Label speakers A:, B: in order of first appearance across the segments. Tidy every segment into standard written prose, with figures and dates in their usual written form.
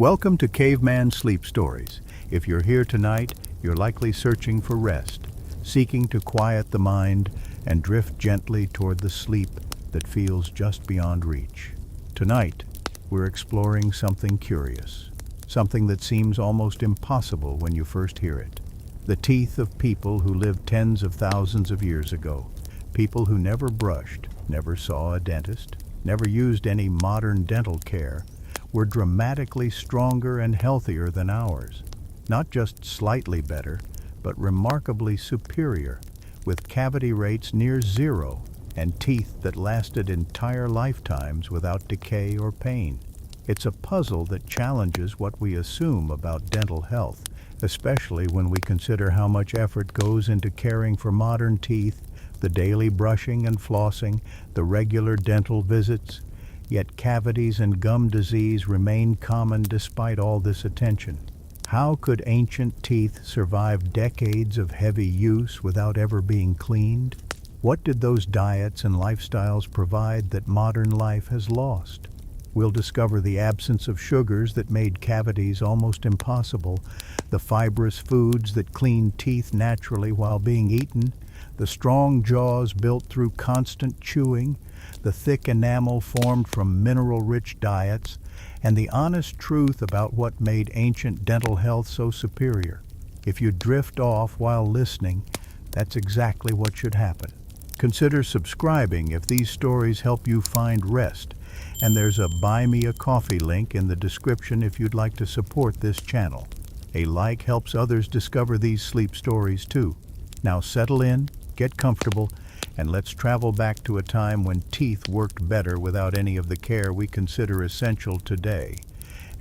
A: Welcome to Caveman Sleep Stories. If you're here tonight, you're likely searching for rest, seeking to quiet the mind and drift gently toward the sleep that feels just beyond reach. Tonight, we're exploring something curious, something that seems almost impossible when you first hear it. The teeth of people who lived tens of thousands of years ago, people who never brushed, never saw a dentist, never used any modern dental care, were dramatically stronger and healthier than ours. Not just slightly better, but remarkably superior, with cavity rates near zero and teeth that lasted entire lifetimes without decay or pain. It's a puzzle that challenges what we assume about dental health, especially when we consider how much effort goes into caring for modern teeth, the daily brushing and flossing, the regular dental visits. Yet cavities and gum disease remain common despite all this attention. How could ancient teeth survive decades of heavy use without ever being cleaned? What did those diets and lifestyles provide that modern life has lost? We'll discover the absence of sugars that made cavities almost impossible, the fibrous foods that cleaned teeth naturally while being eaten, the strong jaws built through constant chewing, the thick enamel formed from mineral-rich diets, and the honest truth about what made ancient dental health so superior. If you drift off while listening, that's exactly what should happen. Consider subscribing if these stories help you find rest, and there's a Buy Me a Coffee link in the description if you'd like to support this channel. A like helps others discover these sleep stories too. Now settle in, get comfortable, and let's travel back to a time when teeth worked better without any of the care we consider essential today,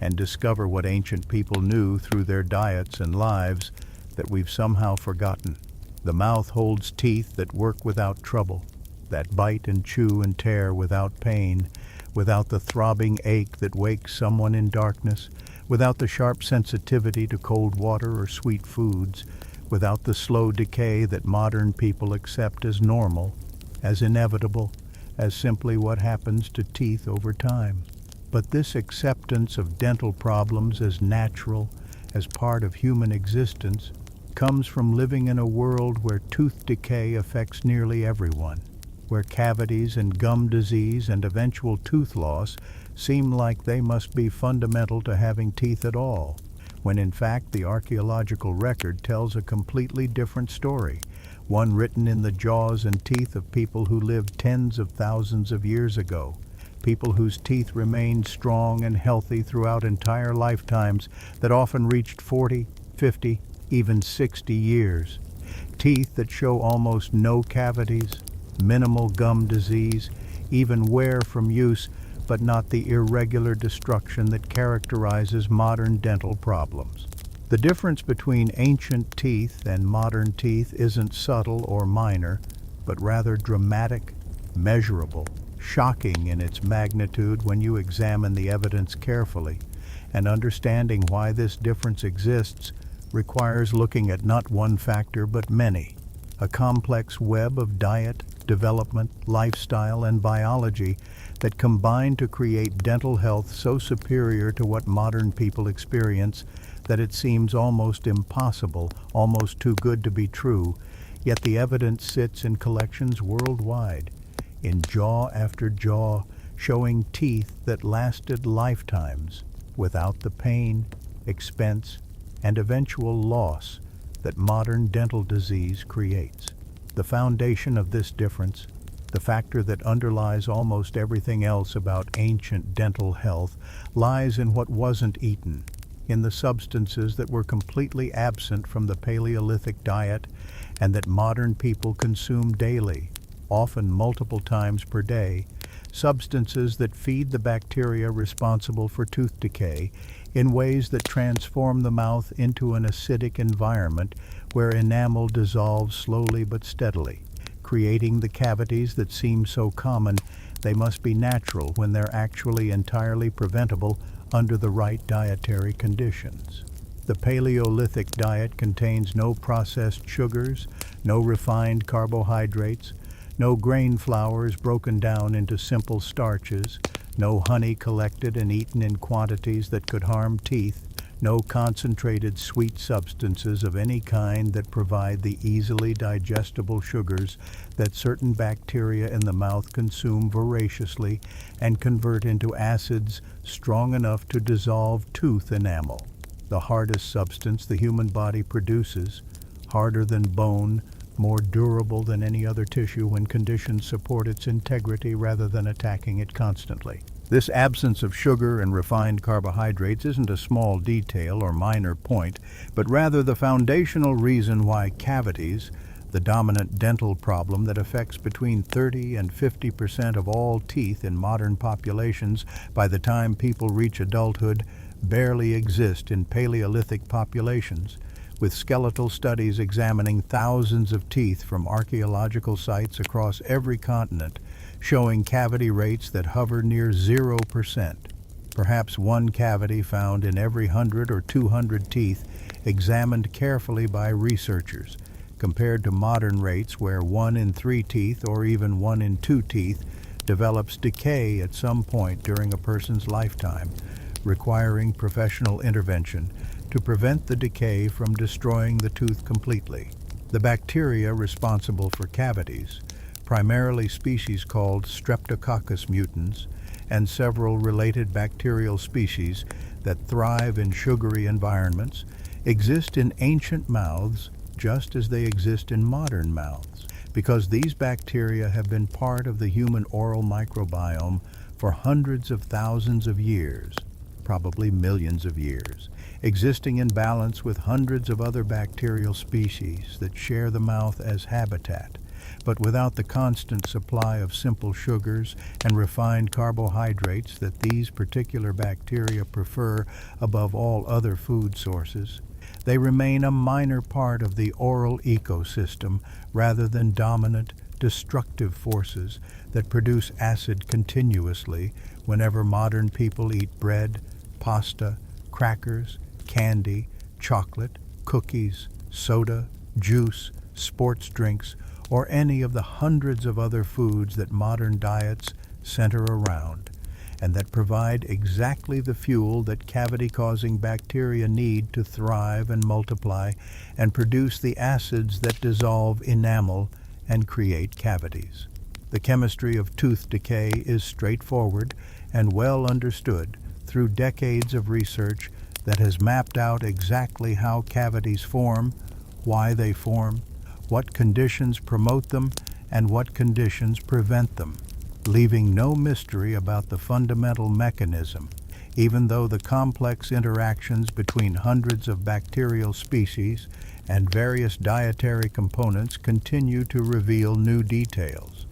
A: and discover what ancient people knew through their diets and lives that we've somehow forgotten. The mouth holds teeth that work without trouble, that bite and chew and tear without pain, without the throbbing ache that wakes someone in darkness, without the sharp sensitivity to cold water or sweet foods, without the slow decay that modern people accept as normal, as inevitable, as simply what happens to teeth over time. But this acceptance of dental problems as natural, as part of human existence, comes from living in a world where tooth decay affects nearly everyone, where cavities and gum disease and eventual tooth loss seem like they must be fundamental to having teeth at all, when in fact the archaeological record tells a completely different story, one written in the jaws and teeth of people who lived tens of thousands of years ago, people whose teeth remained strong and healthy throughout entire lifetimes that often reached 40, 50, even 60 years, teeth that show almost no cavities, minimal gum disease, even wear from use, but not the irregular destruction that characterizes modern dental problems. The difference between ancient teeth and modern teeth isn't subtle or minor, but rather dramatic, measurable, shocking in its magnitude when you examine the evidence carefully, and understanding why this difference exists requires looking at not one factor but many, a complex web of diet, development, lifestyle, and biology that combine to create dental health so superior to what modern people experience that it seems almost impossible, almost too good to be true, yet the evidence sits in collections worldwide, in jaw after jaw, showing teeth that lasted lifetimes without the pain, expense, and eventual loss that modern dental disease creates. The foundation of this difference, the factor that underlies almost everything else about ancient dental health, lies in what wasn't eaten, in the substances that were completely absent from the Paleolithic diet and that modern people consume daily, often multiple times per day, substances that feed the bacteria responsible for tooth decay in ways that transform the mouth into an acidic environment where enamel dissolves slowly but steadily, creating the cavities that seem so common they must be natural when they're actually entirely preventable under the right dietary conditions. The Paleolithic diet contains no processed sugars, no refined carbohydrates, no grain flours broken down into simple starches, No honey collected and eaten in quantities that could harm teeth. No concentrated sweet substances of any kind that provide the easily digestible sugars that certain bacteria in the mouth consume voraciously and convert into acids strong enough to dissolve tooth enamel, the hardest substance the human body produces, harder than bone, more durable than any other tissue when conditions support its integrity rather than attacking it constantly. This absence of sugar and refined carbohydrates isn't a small detail or minor point, but rather the foundational reason why cavities, the dominant dental problem that affects between 30 and 50% of all teeth in modern populations by the time people reach adulthood, barely exist in Paleolithic populations, with skeletal studies examining thousands of teeth from archaeological sites across every continent, showing cavity rates that hover near 0%. Perhaps one cavity found in every 100 or 200 teeth examined carefully by researchers, compared to modern rates where 1 in 3 teeth or even 1 in 2 teeth develops decay at some point during a person's lifetime, requiring professional intervention to prevent the decay from destroying the tooth completely. The bacteria responsible for cavities, primarily species called Streptococcus mutans, and several related bacterial species that thrive in sugary environments, exist in ancient mouths just as they exist in modern mouths, because these bacteria have been part of the human oral microbiome for hundreds of thousands of years, probably millions of years, existing in balance with hundreds of other bacterial species that share the mouth as habitat, but without the constant supply of simple sugars and refined carbohydrates that these particular bacteria prefer above all other food sources. They remain a minor part of the oral ecosystem rather than dominant, destructive forces that produce acid continuously whenever modern people eat bread, pasta, crackers, candy, chocolate, cookies, soda, juice, sports drinks, or any of the hundreds of other foods that modern diets center around, and that provide exactly the fuel that cavity-causing bacteria need to thrive and multiply and produce the acids that dissolve enamel and create cavities. The chemistry of tooth decay is straightforward and well understood through decades of research that has mapped out exactly how cavities form, why they form, what conditions promote them, and what conditions prevent them, leaving no mystery about the fundamental mechanism, even though the complex interactions between hundreds of bacterial species and various dietary components continue to reveal new details.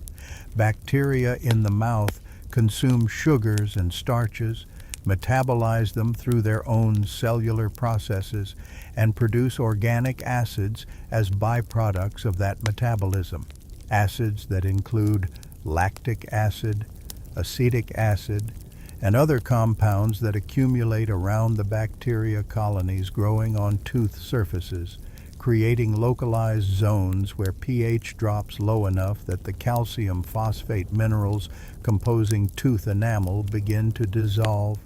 A: Bacteria in the mouth consume sugars and starches, metabolize them through their own cellular processes, and produce organic acids as byproducts of that metabolism. Acids that include lactic acid, acetic acid, and other compounds that accumulate around the bacteria colonies growing on tooth surfaces, creating localized zones where pH drops low enough that the calcium phosphate minerals composing tooth enamel begin to dissolve,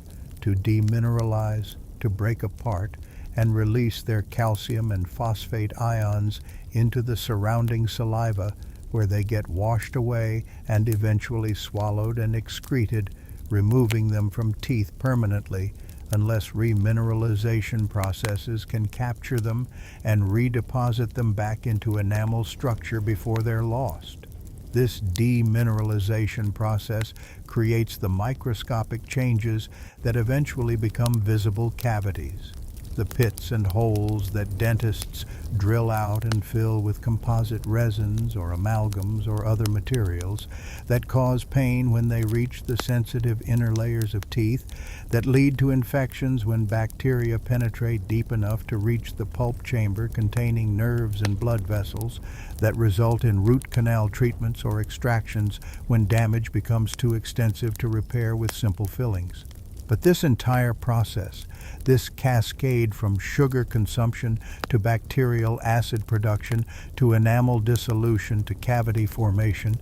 A: to demineralize, to break apart, and release their calcium and phosphate ions into the surrounding saliva, where they get washed away and eventually swallowed and excreted, removing them from teeth permanently unless remineralization processes can capture them and redeposit them back into enamel structure before they're lost. This demineralization process creates the microscopic changes that eventually become visible cavities, the pits and holes that dentists drill out and fill with composite resins or amalgams or other materials that cause pain when they reach the sensitive inner layers of teeth, that lead to infections when bacteria penetrate deep enough to reach the pulp chamber containing nerves and blood vessels, that result in root canal treatments or extractions when damage becomes too extensive to repair with simple fillings. But this entire process, this cascade from sugar consumption to bacterial acid production to enamel dissolution to cavity formation,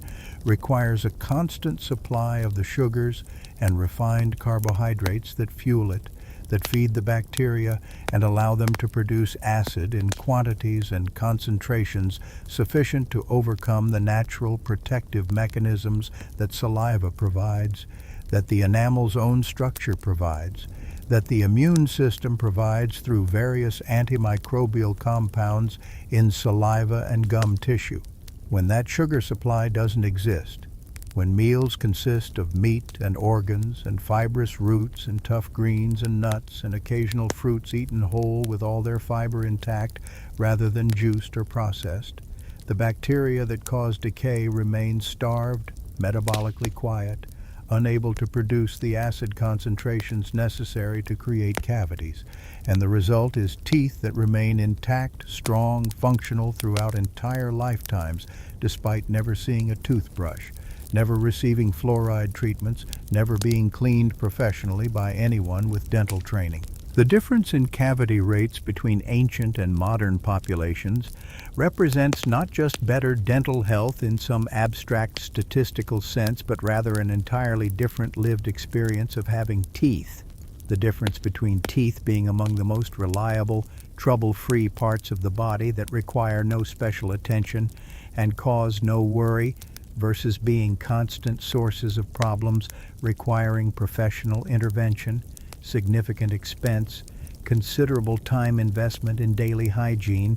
A: requires a constant supply of the sugars and refined carbohydrates that fuel it, that feed the bacteria and allow them to produce acid in quantities and concentrations sufficient to overcome the natural protective mechanisms that saliva provides, that the enamel's own structure provides, that the immune system provides through various antimicrobial compounds in saliva and gum tissue. When that sugar supply doesn't exist, when meals consist of meat and organs and fibrous roots and tough greens and nuts and occasional fruits eaten whole with all their fiber intact rather than juiced or processed, the bacteria that cause decay remain starved, metabolically quiet, unable to produce the acid concentrations necessary to create cavities, and the result is teeth that remain intact, strong, functional throughout entire lifetimes despite never seeing a toothbrush, never receiving fluoride treatments, never being cleaned professionally by anyone with dental training. The difference in cavity rates between ancient and modern populations represents not just better dental health in some abstract statistical sense, but rather an entirely different lived experience of having teeth. The difference between teeth being among the most reliable, trouble-free parts of the body that require no special attention and cause no worry, versus being constant sources of problems requiring professional intervention, significant expense, considerable time investment in daily hygiene,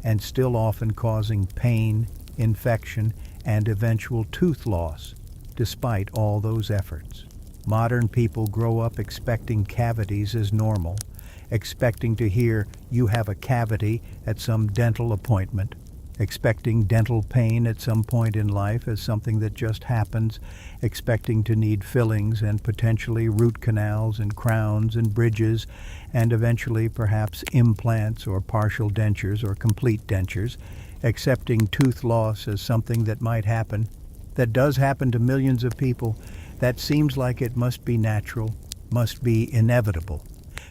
A: and still often causing pain, infection, and eventual tooth loss, despite all those efforts. Modern people grow up expecting cavities as normal, expecting to hear, "You have a cavity," at some dental appointment, expecting dental pain at some point in life as something that just happens, expecting to need fillings and potentially root canals and crowns and bridges, and eventually perhaps implants or partial dentures or complete dentures, accepting tooth loss as something that might happen, that does happen to millions of people, that seems like it must be natural, must be inevitable,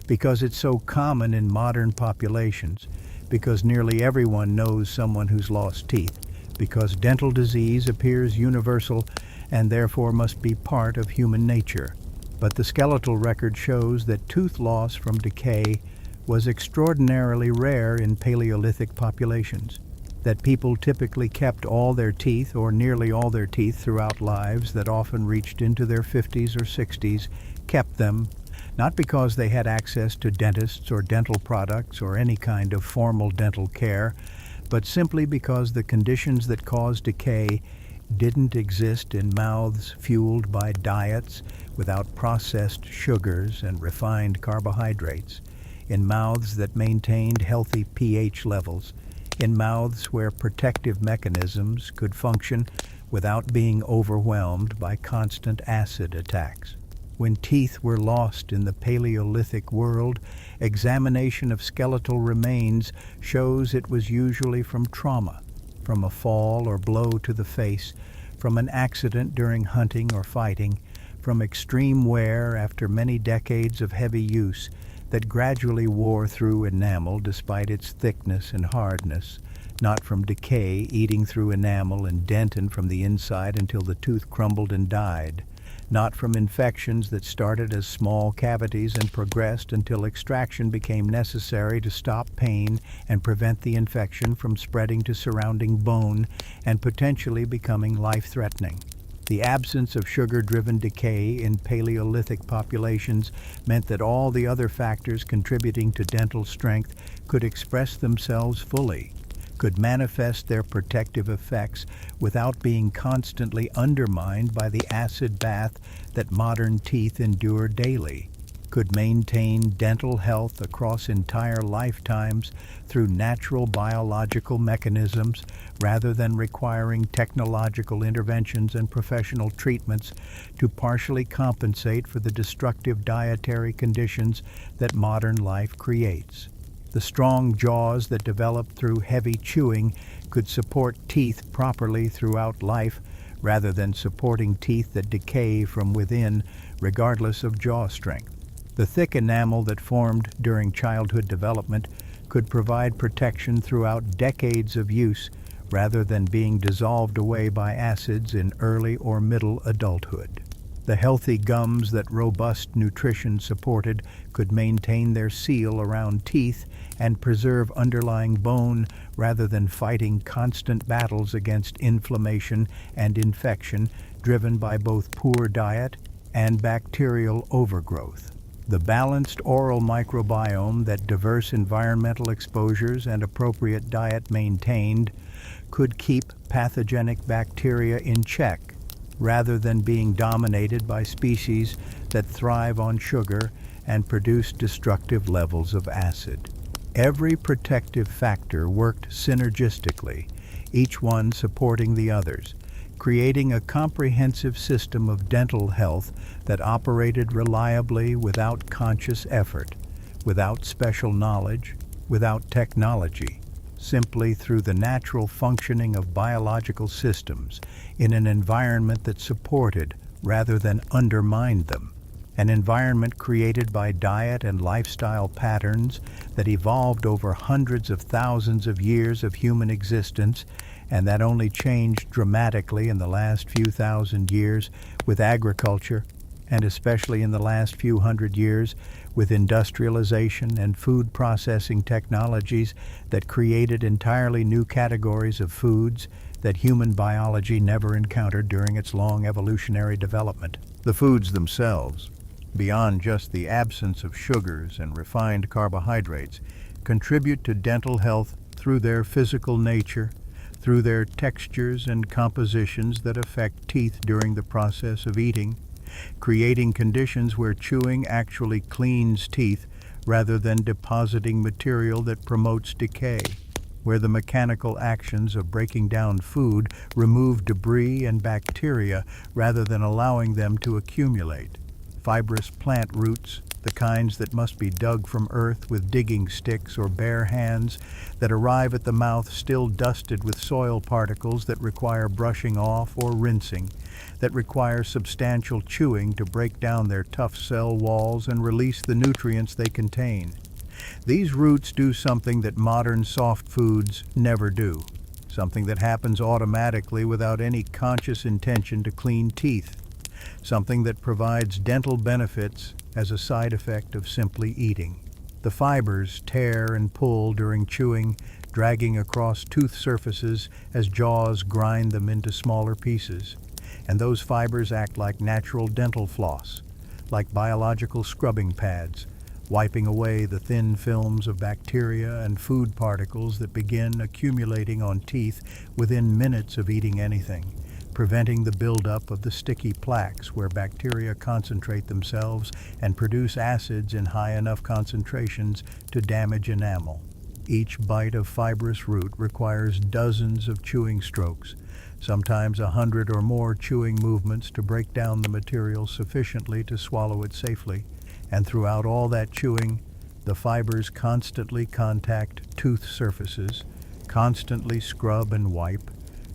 A: because it's so common in modern populations, because nearly everyone knows someone who's lost teeth, because dental disease appears universal and therefore must be part of human nature. But the skeletal record shows that tooth loss from decay was extraordinarily rare in Paleolithic populations, that people typically kept all their teeth or nearly all their teeth throughout lives that often reached into their 50s or 60s, kept them, not because they had access to dentists or dental products or any kind of formal dental care, but simply because the conditions that cause decay didn't exist in mouths fueled by diets without processed sugars and refined carbohydrates, in mouths that maintained healthy pH levels, in mouths where protective mechanisms could function without being overwhelmed by constant acid attacks. When teeth were lost in the Paleolithic world, examination of skeletal remains shows it was usually from trauma, from a fall or blow to the face, from an accident during hunting or fighting, from extreme wear after many decades of heavy use that gradually wore through enamel despite its thickness and hardness, not from decay eating through enamel and dentin from the inside until the tooth crumbled and died, not from infections that started as small cavities and progressed until extraction became necessary to stop pain and prevent the infection from spreading to surrounding bone and potentially becoming life-threatening. The absence of sugar-driven decay in Paleolithic populations meant that all the other factors contributing to dental strength could express themselves fully, could manifest their protective effects without being constantly undermined by the acid bath that modern teeth endure daily, could maintain dental health across entire lifetimes through natural biological mechanisms rather than requiring technological interventions and professional treatments to partially compensate for the destructive dietary conditions that modern life creates. The strong jaws that develop through heavy chewing could support teeth properly throughout life rather than supporting teeth that decay from within regardless of jaw strength. The thick enamel that formed during childhood development could provide protection throughout decades of use rather than being dissolved away by acids in early or middle adulthood. The healthy gums that robust nutrition supported could maintain their seal around teeth and preserve underlying bone rather than fighting constant battles against inflammation and infection driven by both poor diet and bacterial overgrowth. The balanced oral microbiome that diverse environmental exposures and appropriate diet maintained could keep pathogenic bacteria in check rather than being dominated by species that thrive on sugar and produce destructive levels of acid. Every protective factor worked synergistically, each one supporting the others, creating a comprehensive system of dental health that operated reliably without conscious effort, without special knowledge, without technology, simply through the natural functioning of biological systems in an environment that supported rather than undermined them. An environment created by diet and lifestyle patterns that evolved over hundreds of thousands of years of human existence and that only changed dramatically in the last few thousand years with agriculture, and especially in the last few hundred years with industrialization and food processing technologies that created entirely new categories of foods that human biology never encountered during its long evolutionary development. The foods themselves, beyond just the absence of sugars and refined carbohydrates, contribute to dental health through their physical nature, through their textures and compositions that affect teeth during the process of eating, creating conditions where chewing actually cleans teeth rather than depositing material that promotes decay, where the mechanical actions of breaking down food remove debris and bacteria rather than allowing them to accumulate. Fibrous plant roots, the kinds that must be dug from earth with digging sticks or bare hands, that arrive at the mouth still dusted with soil particles that require brushing off or rinsing, that require substantial chewing to break down their tough cell walls and release the nutrients they contain. These roots do something that modern soft foods never do, something that happens automatically without any conscious intention to clean teeth, something that provides dental benefits as a side effect of simply eating. The fibers tear and pull during chewing, dragging across tooth surfaces as jaws grind them into smaller pieces. And those fibers act like natural dental floss, like biological scrubbing pads, wiping away the thin films of bacteria and food particles that begin accumulating on teeth within minutes of eating anything, preventing the buildup of the sticky plaques where bacteria concentrate themselves and produce acids in high enough concentrations to damage enamel. Each bite of fibrous root requires dozens of chewing strokes, sometimes 100 or more chewing movements to break down the material sufficiently to swallow it safely. And throughout all that chewing, the fibers constantly contact tooth surfaces, constantly scrub and wipe,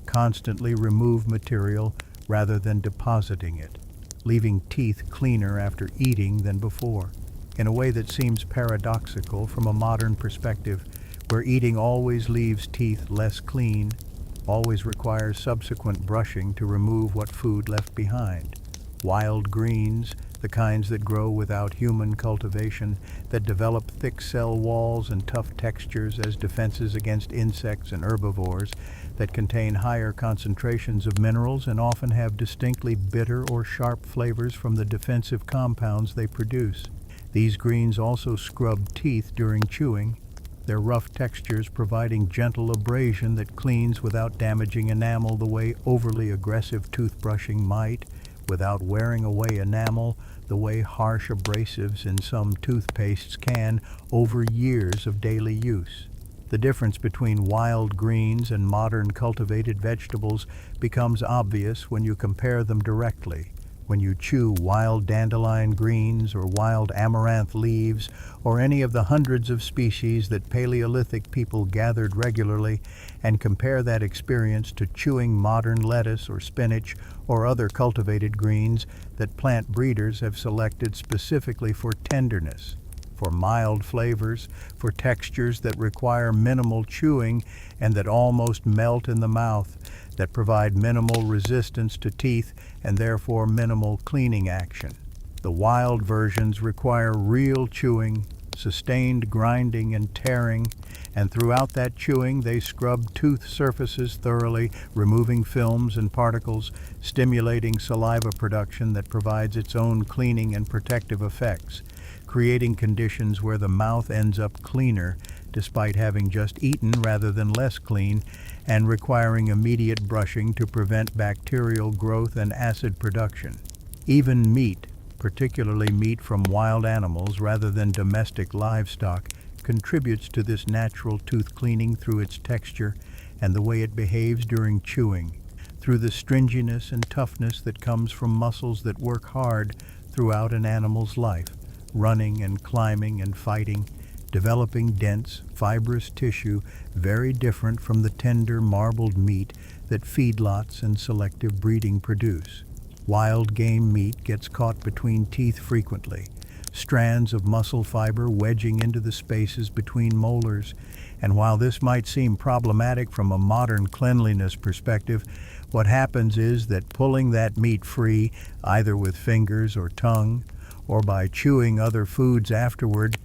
A: constantly remove material rather than depositing it, leaving teeth cleaner after eating than before, in a way that seems paradoxical from a modern perspective, where eating always leaves teeth less clean, always requires subsequent brushing to remove what food left behind. Wild greens, the kinds that grow without human cultivation, that develop thick cell walls and tough textures as defenses against insects and herbivores, that contain higher concentrations of minerals and often have distinctly bitter or sharp flavors from the defensive compounds they produce. These greens also scrub teeth during chewing, their rough textures providing gentle abrasion that cleans without damaging enamel the way overly aggressive toothbrushing might, without wearing away enamel the way harsh abrasives in some toothpastes can over years of daily use. The difference between wild greens and modern cultivated vegetables becomes obvious when you compare them directly. when you chew wild dandelion greens or wild amaranth leaves or any of the hundreds of species that Paleolithic people gathered regularly, and compare that experience to chewing modern lettuce or spinach or other cultivated greens that plant breeders have selected specifically for tenderness, for mild flavors, for textures that require minimal chewing and that almost melt in the mouth, that provide minimal resistance to teeth and therefore minimal cleaning action. The wild versions require real chewing, sustained grinding and tearing, and throughout that chewing they scrub tooth surfaces thoroughly, removing films and particles, stimulating saliva production that provides its own cleaning and protective effects, creating conditions where the mouth ends up cleaner despite having just eaten rather than less clean, and requiring immediate brushing to prevent bacterial growth and acid production. Even meat, particularly meat from wild animals rather than domestic livestock, contributes to this natural tooth cleaning through its texture and the way it behaves during chewing, through the stringiness and toughness that comes from muscles that work hard throughout an animal's life, running and climbing and fighting, developing dense, fibrous tissue very different from the tender, marbled meat that feedlots and selective breeding produce. Wild game meat gets caught between teeth frequently, strands of muscle fiber wedging into the spaces between molars, and while this might seem problematic from a modern cleanliness perspective, what happens is that pulling that meat free, either with fingers or tongue, or by chewing other foods afterward,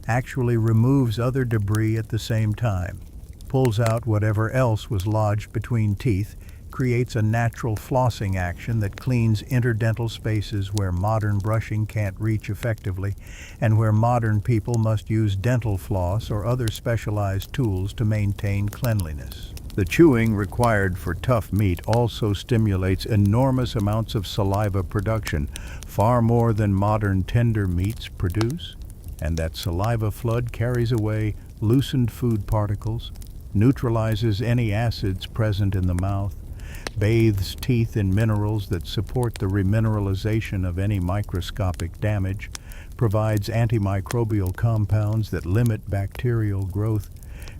A: actually removes other debris at the same time, pulls out whatever else was lodged between teeth, creates a natural flossing action that cleans interdental spaces where modern brushing can't reach effectively, and where modern people must use dental floss or other specialized tools to maintain cleanliness. The chewing required for tough meat also stimulates enormous amounts of saliva production, far more than modern tender meats produce, and that saliva flood carries away loosened food particles, neutralizes any acids present in the mouth, bathes teeth in minerals that support the remineralization of any microscopic damage, provides antimicrobial compounds that limit bacterial growth,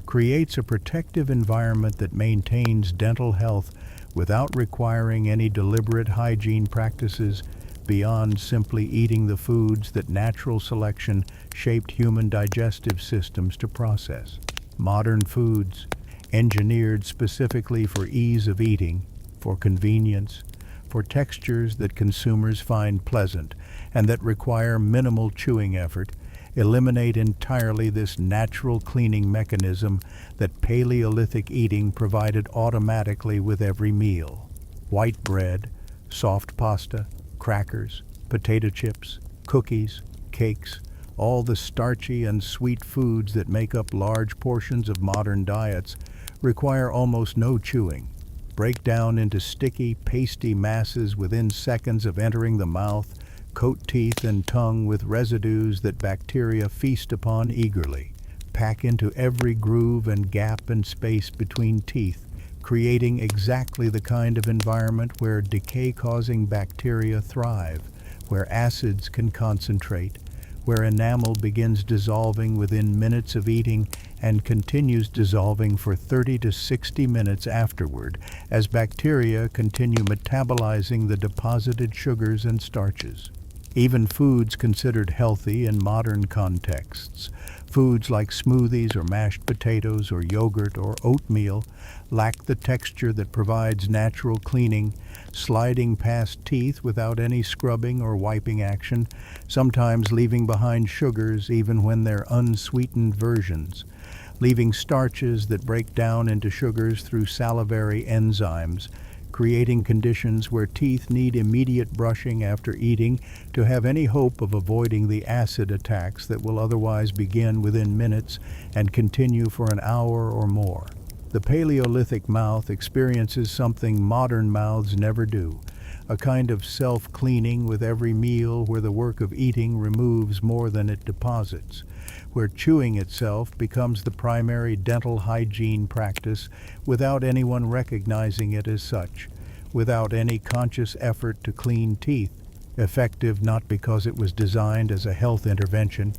A: creates a protective environment that maintains dental health without requiring any deliberate hygiene practices beyond simply eating the foods that natural selection shaped human digestive systems to process. Modern foods, engineered specifically for ease of eating, for convenience, for textures that consumers find pleasant and that require minimal chewing effort, eliminate entirely this natural cleaning mechanism that Paleolithic eating provided automatically with every meal. White bread, soft pasta, crackers, potato chips, cookies, cakes, all the starchy and sweet foods that make up large portions of modern diets require almost no chewing, break down into sticky, pasty masses within seconds of entering the mouth, coat teeth and tongue with residues that bacteria feast upon eagerly, pack into every groove and gap and space between teeth, creating exactly the kind of environment where decay-causing bacteria thrive, where acids can concentrate, where enamel begins dissolving within minutes of eating and continues dissolving for 30 to 60 minutes afterward as bacteria continue metabolizing the deposited sugars and starches. Even foods considered healthy in modern contexts, foods like smoothies or mashed potatoes or yogurt or oatmeal, lack the texture that provides natural cleaning, sliding past teeth without any scrubbing or wiping action, sometimes leaving behind sugars even when they're unsweetened versions, leaving starches that break down into sugars through salivary enzymes, creating conditions where teeth need immediate brushing after eating to have any hope of avoiding the acid attacks that will otherwise begin within minutes and continue for an hour or more. The Paleolithic mouth experiences something modern mouths never do, a kind of self-cleaning with every meal where the work of eating removes more than it deposits, where chewing itself becomes the primary dental hygiene practice without anyone recognizing it as such, without any conscious effort to clean teeth, effective not because it was designed as a health intervention,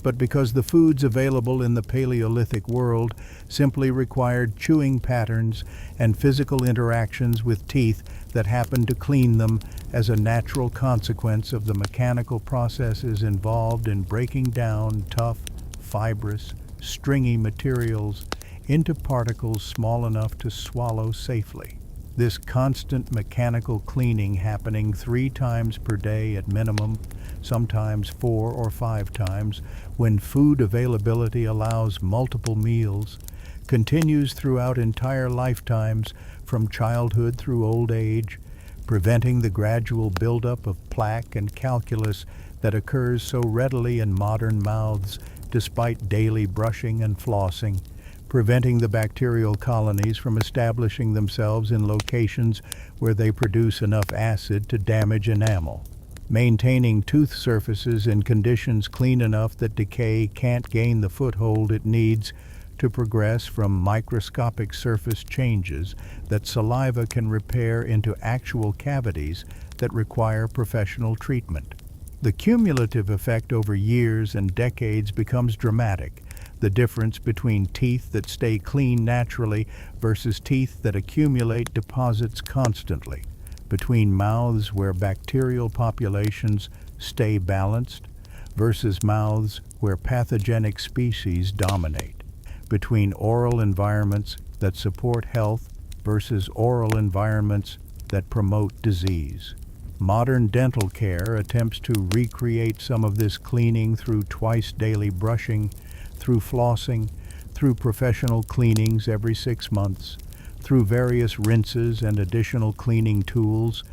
A: but because the foods available in the Paleolithic world simply required chewing patterns and physical interactions with teeth that happened to clean them as a natural consequence of the mechanical processes involved in breaking down tough, fibrous, stringy materials into particles small enough to swallow safely. This constant mechanical cleaning happening 3 times per day at minimum, sometimes 4 or 5 times, when food availability allows multiple meals, continues throughout entire lifetimes from childhood through old age, preventing the gradual buildup of plaque and calculus that occurs so readily in modern mouths despite daily brushing and flossing, preventing the bacterial colonies from establishing themselves in locations where they produce enough acid to damage enamel, maintaining tooth surfaces in conditions clean enough that decay can't gain the foothold it needs to progress from microscopic surface changes that saliva can repair into actual cavities that require professional treatment. The cumulative effect over years and decades becomes dramatic. The difference between teeth that stay clean naturally versus teeth that accumulate deposits constantly, between mouths where bacterial populations stay balanced versus mouths where pathogenic species dominate, between oral environments that support health versus oral environments that promote disease. Modern dental care attempts to recreate some of this cleaning through twice daily brushing, through flossing, through professional cleanings every 6 months, through various rinses and additional cleaning tools,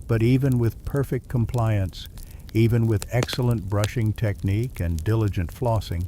A: but even with perfect compliance, even with excellent brushing technique and diligent flossing,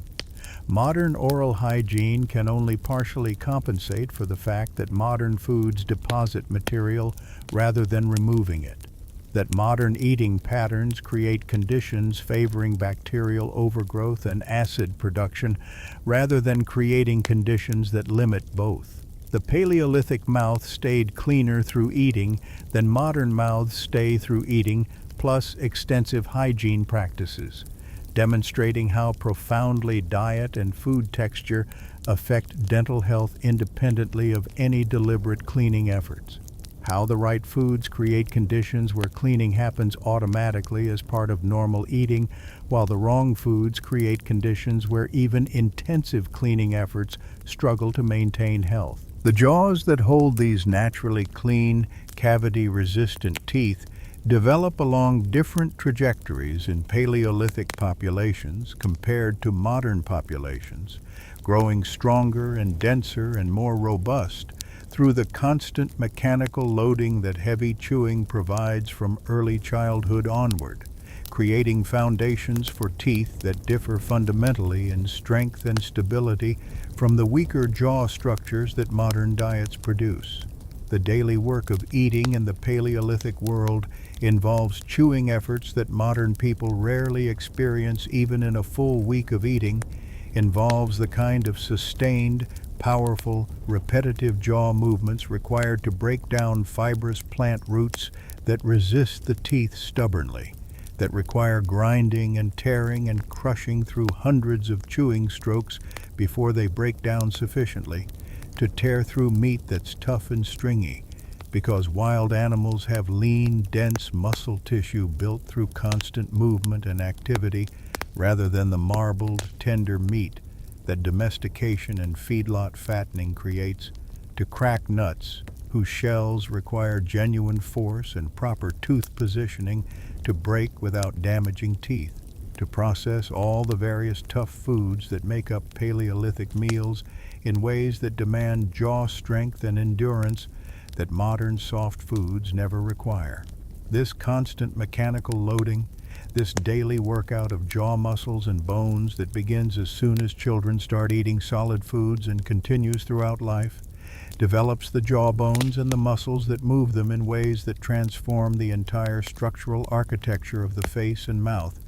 A: modern oral hygiene can only partially compensate for the fact that modern foods deposit material rather than removing it, that modern eating patterns create conditions favoring bacterial overgrowth and acid production rather than creating conditions that limit both. The Paleolithic mouth stayed cleaner through eating than modern mouths stay through eating, plus extensive hygiene practices, demonstrating how profoundly diet and food texture affect dental health independently of any deliberate cleaning efforts. How the right foods create conditions where cleaning happens automatically as part of normal eating, while the wrong foods create conditions where even intensive cleaning efforts struggle to maintain health. The jaws that hold these naturally clean, cavity-resistant teeth develop along different trajectories in Paleolithic populations compared to modern populations, growing stronger and denser and more robust through the constant mechanical loading that heavy chewing provides from early childhood onward, creating foundations for teeth that differ fundamentally in strength and stability from the weaker jaw structures that modern diets produce. The daily work of eating in the Paleolithic world involves chewing efforts that modern people rarely experience even in a full week of eating, involves the kind of sustained, powerful, repetitive jaw movements required to break down fibrous plant roots that resist the teeth stubbornly, that require grinding and tearing and crushing through hundreds of chewing strokes before they break down sufficiently to tear through meat that's tough and stringy, because wild animals have lean, dense muscle tissue built through constant movement and activity rather than the marbled, tender meat that domestication and feedlot fattening creates, to crack nuts whose shells require genuine force and proper tooth positioning to break without damaging teeth, to process all the various tough foods that make up Paleolithic meals in ways that demand jaw strength and endurance that modern soft foods never require. This constant mechanical loading, this daily workout of jaw muscles and bones that begins as soon as children start eating solid foods and continues throughout life, develops the jaw bones and the muscles that move them in ways that transform the entire structural architecture of the face and mouth,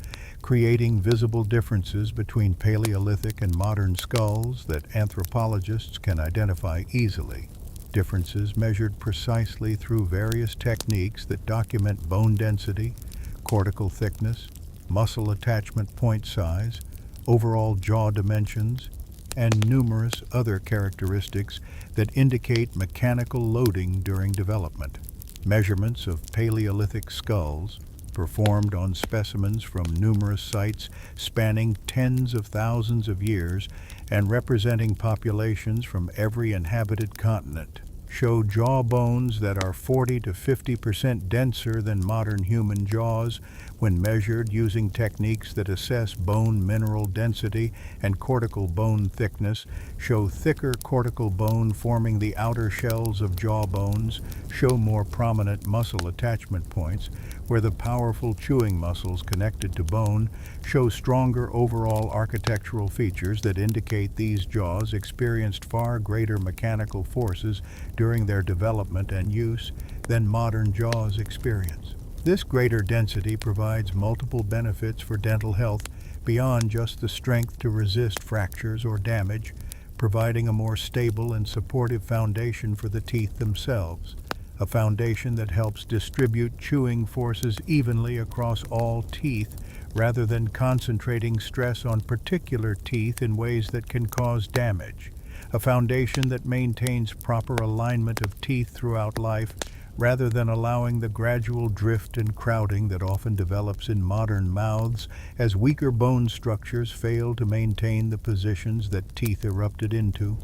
A: creating visible differences between Paleolithic and modern skulls that anthropologists can identify easily. Differences measured precisely through various techniques that document bone density, cortical thickness, muscle attachment point size, overall jaw dimensions, and numerous other characteristics that indicate mechanical loading during development. Measurements of Paleolithic skulls, performed on specimens from numerous sites spanning tens of thousands of years and representing populations from every inhabited continent, show jaw bones that are 40 to 50% denser than modern human jaws when measured using techniques that assess bone mineral density and cortical bone thickness, show thicker cortical bone forming the outer shells of jaw bones, show more prominent muscle attachment points, where the powerful chewing muscles connected to bone show stronger overall architectural features that indicate these jaws experienced far greater mechanical forces during their development and use than modern jaws experience. This greater density provides multiple benefits for dental health beyond just the strength to resist fractures or damage, providing a more stable and supportive foundation for the teeth themselves, a foundation that helps distribute chewing forces evenly across all teeth rather than concentrating stress on particular teeth in ways that can cause damage, a foundation that maintains proper alignment of teeth throughout life rather than allowing the gradual drift and crowding that often develops in modern mouths as weaker bone structures fail to maintain the positions that teeth erupted into,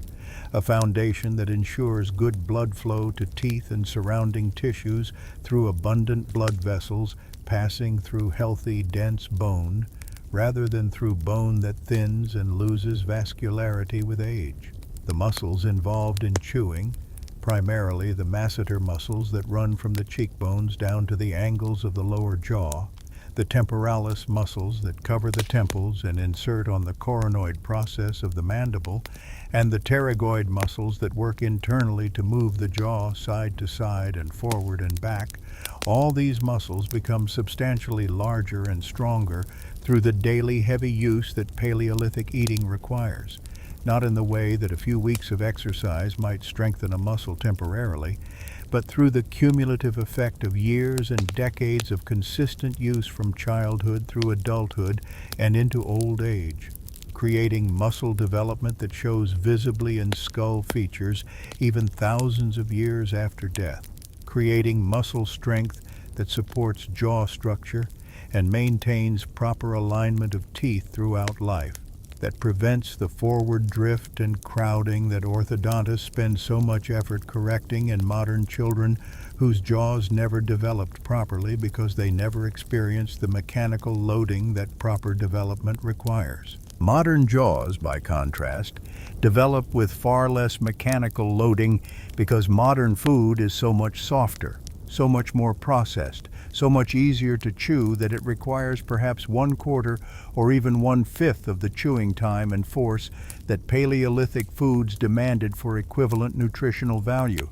A: a foundation that ensures good blood flow to teeth and surrounding tissues through abundant blood vessels passing through healthy, dense bone, rather than through bone that thins and loses vascularity with age. The muscles involved in chewing, primarily the masseter muscles that run from the cheekbones down to the angles of the lower jaw, the temporalis muscles that cover the temples and insert on the coronoid process of the mandible, and the pterygoid muscles that work internally to move the jaw side to side and forward and back. All these muscles become substantially larger and stronger through the daily heavy use that Paleolithic eating requires, not in the way that a few weeks of exercise might strengthen a muscle temporarily, but through the cumulative effect of years and decades of consistent use from childhood through adulthood and into old age, creating muscle development that shows visibly in skull features even thousands of years after death, creating muscle strength that supports jaw structure and maintains proper alignment of teeth throughout life, that prevents the forward drift and crowding that orthodontists spend so much effort correcting in modern children whose jaws never developed properly because they never experienced the mechanical loading that proper development requires. Modern jaws, by contrast, develop with far less mechanical loading because modern food is so much softer, so much more processed, so much easier to chew that it requires perhaps 1/4 or even 1/5 of the chewing time and force that Paleolithic foods demanded for equivalent nutritional value.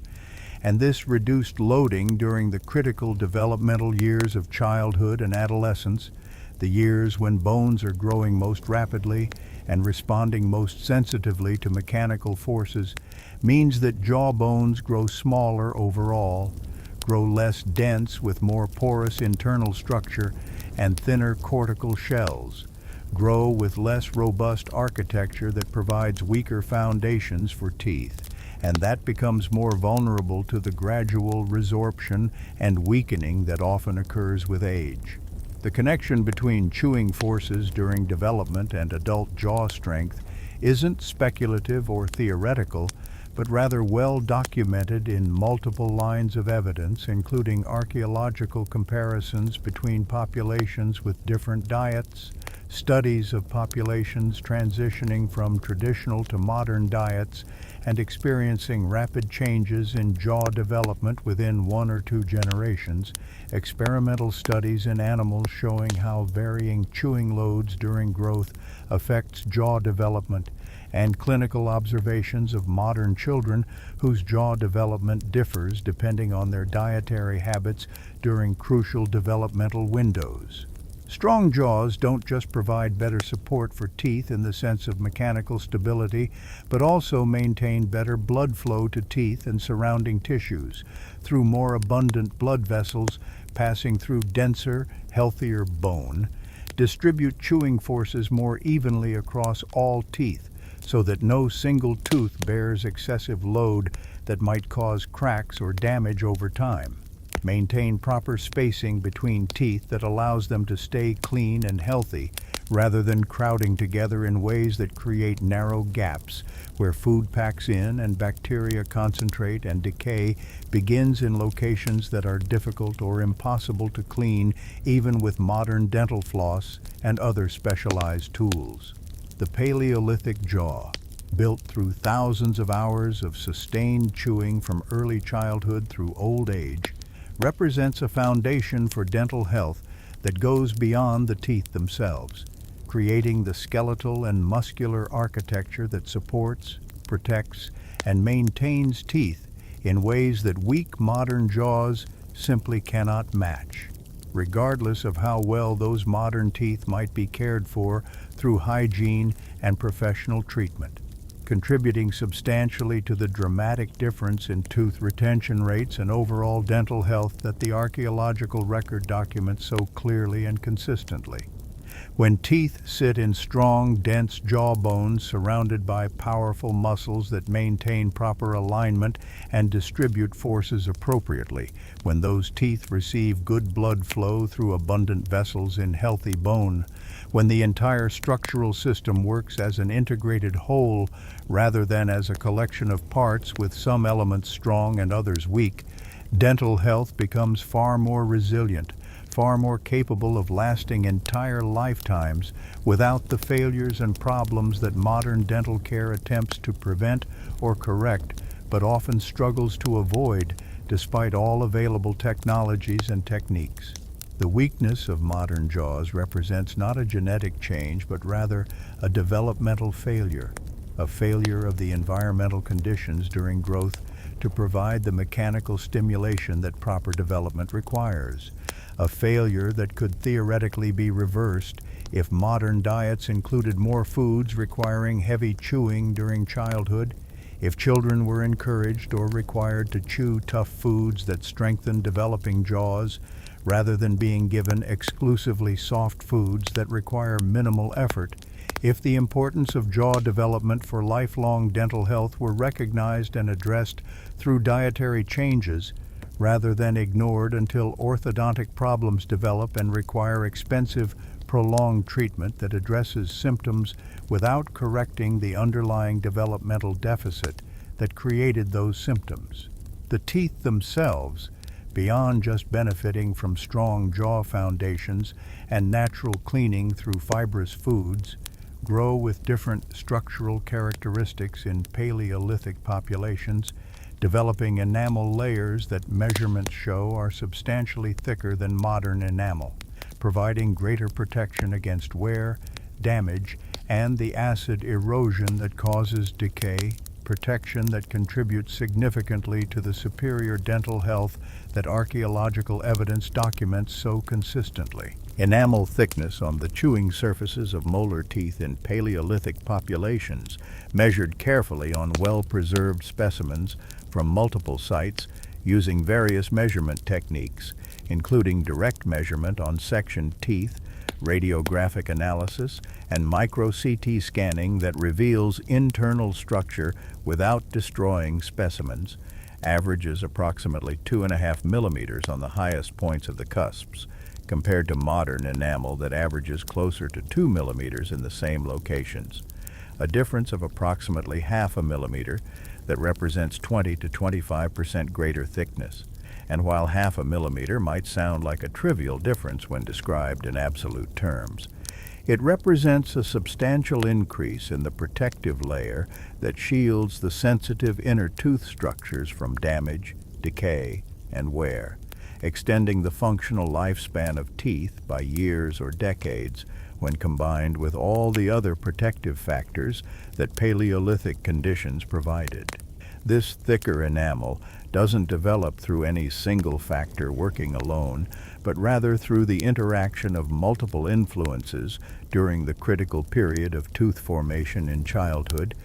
A: And this reduced loading during the critical developmental years of childhood and adolescence, the years when bones are growing most rapidly and responding most sensitively to mechanical forces, means that jaw bones grow smaller overall, grow less dense with more porous internal structure and thinner cortical shells, grow with less robust architecture that provides weaker foundations for teeth, and that becomes more vulnerable to the gradual resorption and weakening that often occurs with age. The connection between chewing forces during development and adult jaw strength isn't speculative or theoretical, but rather well documented in multiple lines of evidence, including archaeological comparisons between populations with different diets, studies of populations transitioning from traditional to modern diets and experiencing rapid changes in jaw development within 1 or 2 generations, experimental studies in animals showing how varying chewing loads during growth affects jaw development, and clinical observations of modern children whose jaw development differs depending on their dietary habits during crucial developmental windows. Strong jaws don't just provide better support for teeth in the sense of mechanical stability, but also maintain better blood flow to teeth and surrounding tissues through more abundant blood vessels passing through denser, healthier bone, distribute chewing forces more evenly across all teeth so that no single tooth bears excessive load that might cause cracks or damage over time. Maintain proper spacing between teeth that allows them to stay clean and healthy rather than crowding together in ways that create narrow gaps where food packs in and bacteria concentrate and decay begins in locations that are difficult or impossible to clean even with modern dental floss and other specialized tools. The Paleolithic jaw, built through thousands of hours of sustained chewing from early childhood through old age, represents a foundation for dental health that goes beyond the teeth themselves, creating the skeletal and muscular architecture that supports, protects, and maintains teeth in ways that weak modern jaws simply cannot match, regardless of how well those modern teeth might be cared for through hygiene and professional treatment, contributing substantially to the dramatic difference in tooth retention rates and overall dental health that the archaeological record documents so clearly and consistently. When teeth sit in strong, dense jawbones surrounded by powerful muscles that maintain proper alignment and distribute forces appropriately, when those teeth receive good blood flow through abundant vessels in healthy bone, when the entire structural system works as an integrated whole rather than as a collection of parts with some elements strong and others weak, dental health becomes far more resilient, far more capable of lasting entire lifetimes without the failures and problems that modern dental care attempts to prevent or correct, but often struggles to avoid despite all available technologies and techniques. The weakness of modern jaws represents not a genetic change, but rather a developmental failure, a failure of the environmental conditions during growth to provide the mechanical stimulation that proper development requires, a failure that could theoretically be reversed if modern diets included more foods requiring heavy chewing during childhood, if children were encouraged or required to chew tough foods that strengthen developing jaws, rather than being given exclusively soft foods that require minimal effort, if the importance of jaw development for lifelong dental health were recognized and addressed through dietary changes, rather than ignored until orthodontic problems develop and require expensive, prolonged treatment that addresses symptoms without correcting the underlying developmental deficit that created those symptoms. The teeth themselves, beyond just benefiting from strong jaw foundations and natural cleaning through fibrous foods, grow with different structural characteristics in Paleolithic populations, developing enamel layers that measurements show are substantially thicker than modern enamel, providing greater protection against wear, damage, and the acid erosion that causes decay, protection that contributes significantly to the superior dental health that archaeological evidence documents so consistently. Enamel thickness on the chewing surfaces of molar teeth in Paleolithic populations, measured carefully on well-preserved specimens from multiple sites using various measurement techniques, including direct measurement on sectioned teeth, radiographic analysis, and micro-CT scanning that reveals internal structure without destroying specimens, averages approximately 2.5 millimeters on the highest points of the cusps, compared to modern enamel that averages closer to 2 millimeters in the same locations, a difference of approximately 0.5 millimeter that represents 20 to 25% greater thickness. And while 0.5 millimeter might sound like a trivial difference when described in absolute terms, it represents a substantial increase in the protective layer that shields the sensitive inner tooth structures from damage, decay, and wear, extending the functional lifespan of teeth by years or decades when combined with all the other protective factors that Paleolithic conditions provided. This thicker enamel doesn't develop through any single factor working alone, but rather through the interaction of multiple influences during the critical period of tooth formation in childhood,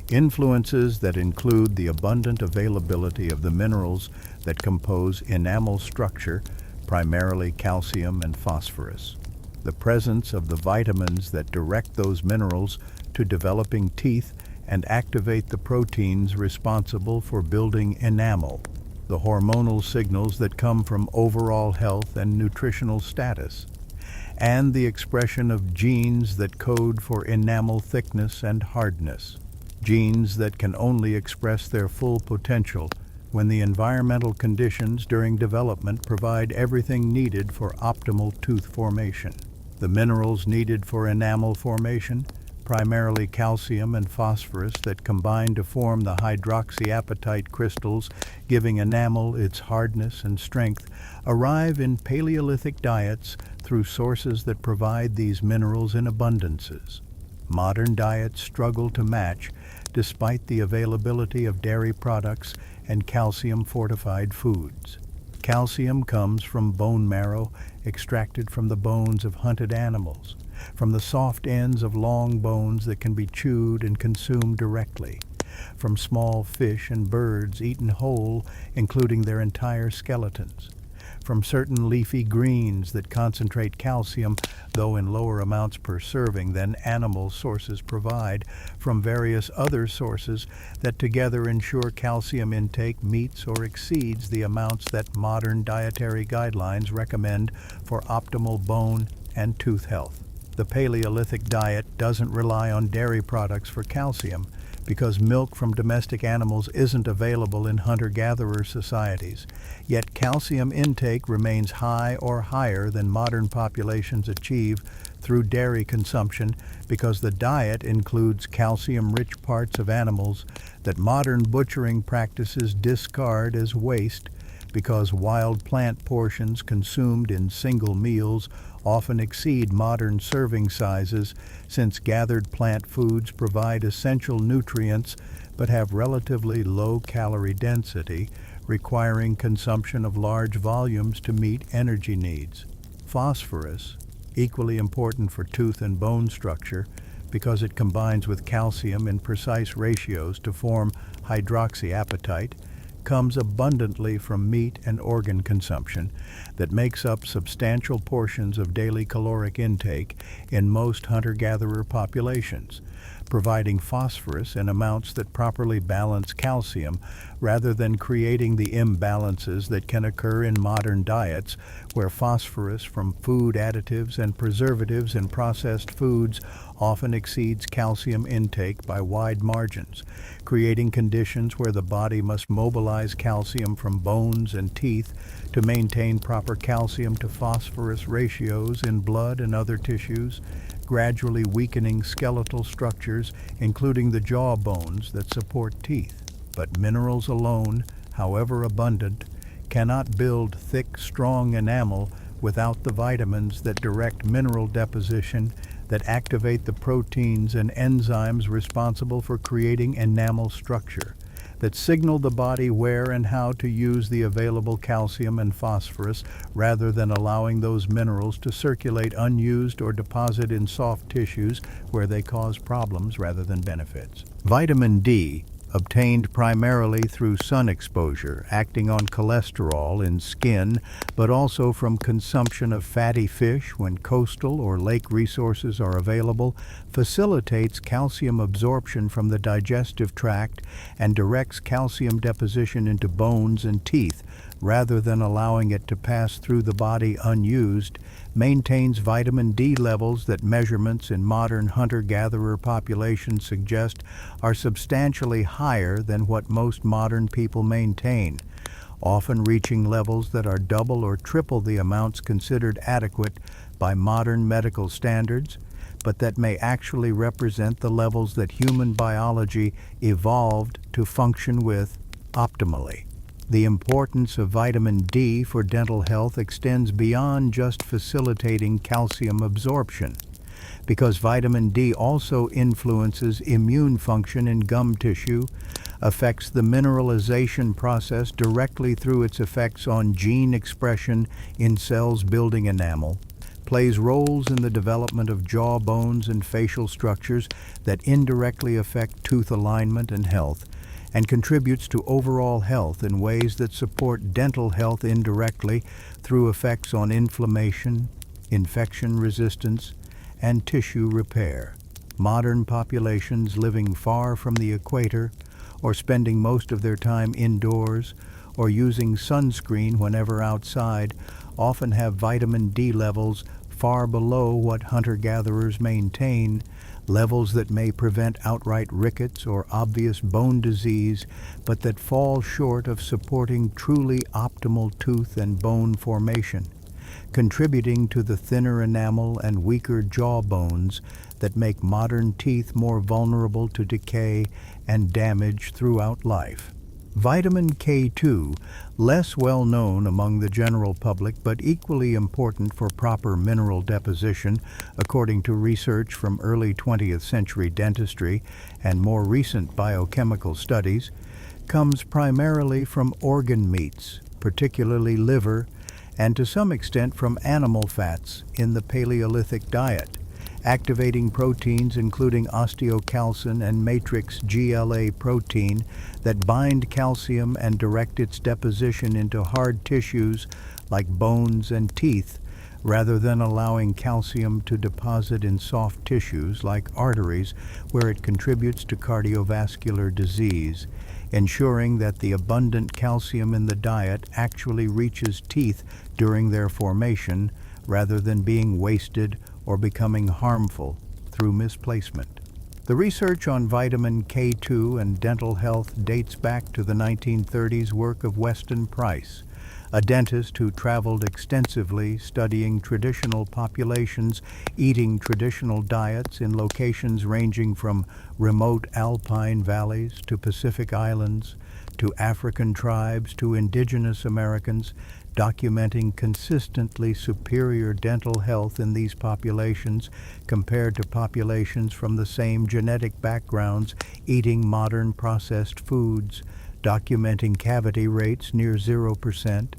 A: influences that include the abundant availability of the minerals that compose enamel structure, primarily calcium and phosphorus. The presence of the vitamins that direct those minerals to developing teeth and activate the proteins responsible for building enamel, the hormonal signals that come from overall health and nutritional status, and the expression of genes that code for enamel thickness and hardness, genes that can only express their full potential when the environmental conditions during development provide everything needed for optimal tooth formation. The minerals needed for enamel formation, primarily calcium and phosphorus that combine to form the hydroxyapatite crystals giving enamel its hardness and strength, arrive in Paleolithic diets through sources that provide these minerals in abundances. Modern diets struggle to match despite the availability of dairy products and calcium-fortified foods. Calcium comes from bone marrow extracted from the bones of hunted animals, from the soft ends of long bones that can be chewed and consumed directly, from small fish and birds eaten whole, including their entire skeletons, from certain leafy greens that concentrate calcium, though in lower amounts per serving than animal sources provide, from various other sources that together ensure calcium intake meets or exceeds the amounts that modern dietary guidelines recommend for optimal bone and tooth health. The Paleolithic diet doesn't rely on dairy products for calcium because milk from domestic animals isn't available in hunter-gatherer societies, yet calcium intake remains high or higher than modern populations achieve through dairy consumption because the diet includes calcium-rich parts of animals that modern butchering practices discard as waste because wild plant portions consumed in single meals often exceed modern serving sizes since gathered plant foods provide essential nutrients but have relatively low calorie density, requiring consumption of large volumes to meet energy needs. Phosphorus, equally important for tooth and bone structure because it combines with calcium in precise ratios to form hydroxyapatite, comes abundantly from meat and organ consumption that makes up substantial portions of daily caloric intake in most hunter-gatherer populations, providing phosphorus in amounts that properly balance calcium rather than creating the imbalances that can occur in modern diets where phosphorus from food additives and preservatives in processed foods often exceeds calcium intake by wide margins, creating conditions where the body must mobilize calcium from bones and teeth to maintain proper calcium to phosphorus ratios in blood and other tissues, gradually weakening skeletal structures, including the jaw bones that support teeth. But minerals alone, however abundant, cannot build thick, strong enamel without the vitamins that direct mineral deposition, that activate the proteins and enzymes responsible for creating enamel structure, that signal the body where and how to use the available calcium and phosphorus rather than allowing those minerals to circulate unused or deposit in soft tissues where they cause problems rather than benefits. Vitamin D, obtained primarily through sun exposure, acting on cholesterol in skin, but also from consumption of fatty fish when coastal or lake resources are available, facilitates calcium absorption from the digestive tract and directs calcium deposition into bones and teeth, rather than allowing it to pass through the body unused, maintains vitamin D levels that measurements in modern hunter-gatherer populations suggest are substantially higher than what most modern people maintain, often reaching levels that are double or triple the amounts considered adequate by modern medical standards, but that may actually represent the levels that human biology evolved to function with optimally. The importance of vitamin D for dental health extends beyond just facilitating calcium absorption, because vitamin D also influences immune function in gum tissue, affects the mineralization process directly through its effects on gene expression in cells building enamel, plays roles in the development of jaw bones and facial structures that indirectly affect tooth alignment and health, and contributes to overall health in ways that support dental health indirectly through effects on inflammation, infection resistance, and tissue repair. Modern populations living far from the equator, or spending most of their time indoors, or using sunscreen whenever outside, often have vitamin D levels far below what hunter-gatherers maintain, levels that may prevent outright rickets or obvious bone disease, but that fall short of supporting truly optimal tooth and bone formation, contributing to the thinner enamel and weaker jaw bones that make modern teeth more vulnerable to decay and damage throughout life. Vitamin K2, less well known among the general public but equally important for proper mineral deposition, according to research from early 20th century dentistry and more recent biochemical studies, comes primarily from organ meats, particularly liver, and to some extent from animal fats in the Paleolithic diet, activating proteins including osteocalcin and matrix GLA protein that bind calcium and direct its deposition into hard tissues like bones and teeth, rather than allowing calcium to deposit in soft tissues like arteries, where it contributes to cardiovascular disease, ensuring that the abundant calcium in the diet actually reaches teeth during their formation, rather than being wasted or becoming harmful through misplacement. The research on vitamin K2 and dental health dates back to the 1930s work of Weston Price, a dentist who traveled extensively studying traditional populations eating traditional diets in locations ranging from remote alpine valleys to Pacific islands, to African tribes to indigenous Americans, documenting consistently superior dental health in these populations compared to populations from the same genetic backgrounds eating modern processed foods, documenting cavity rates near 0%,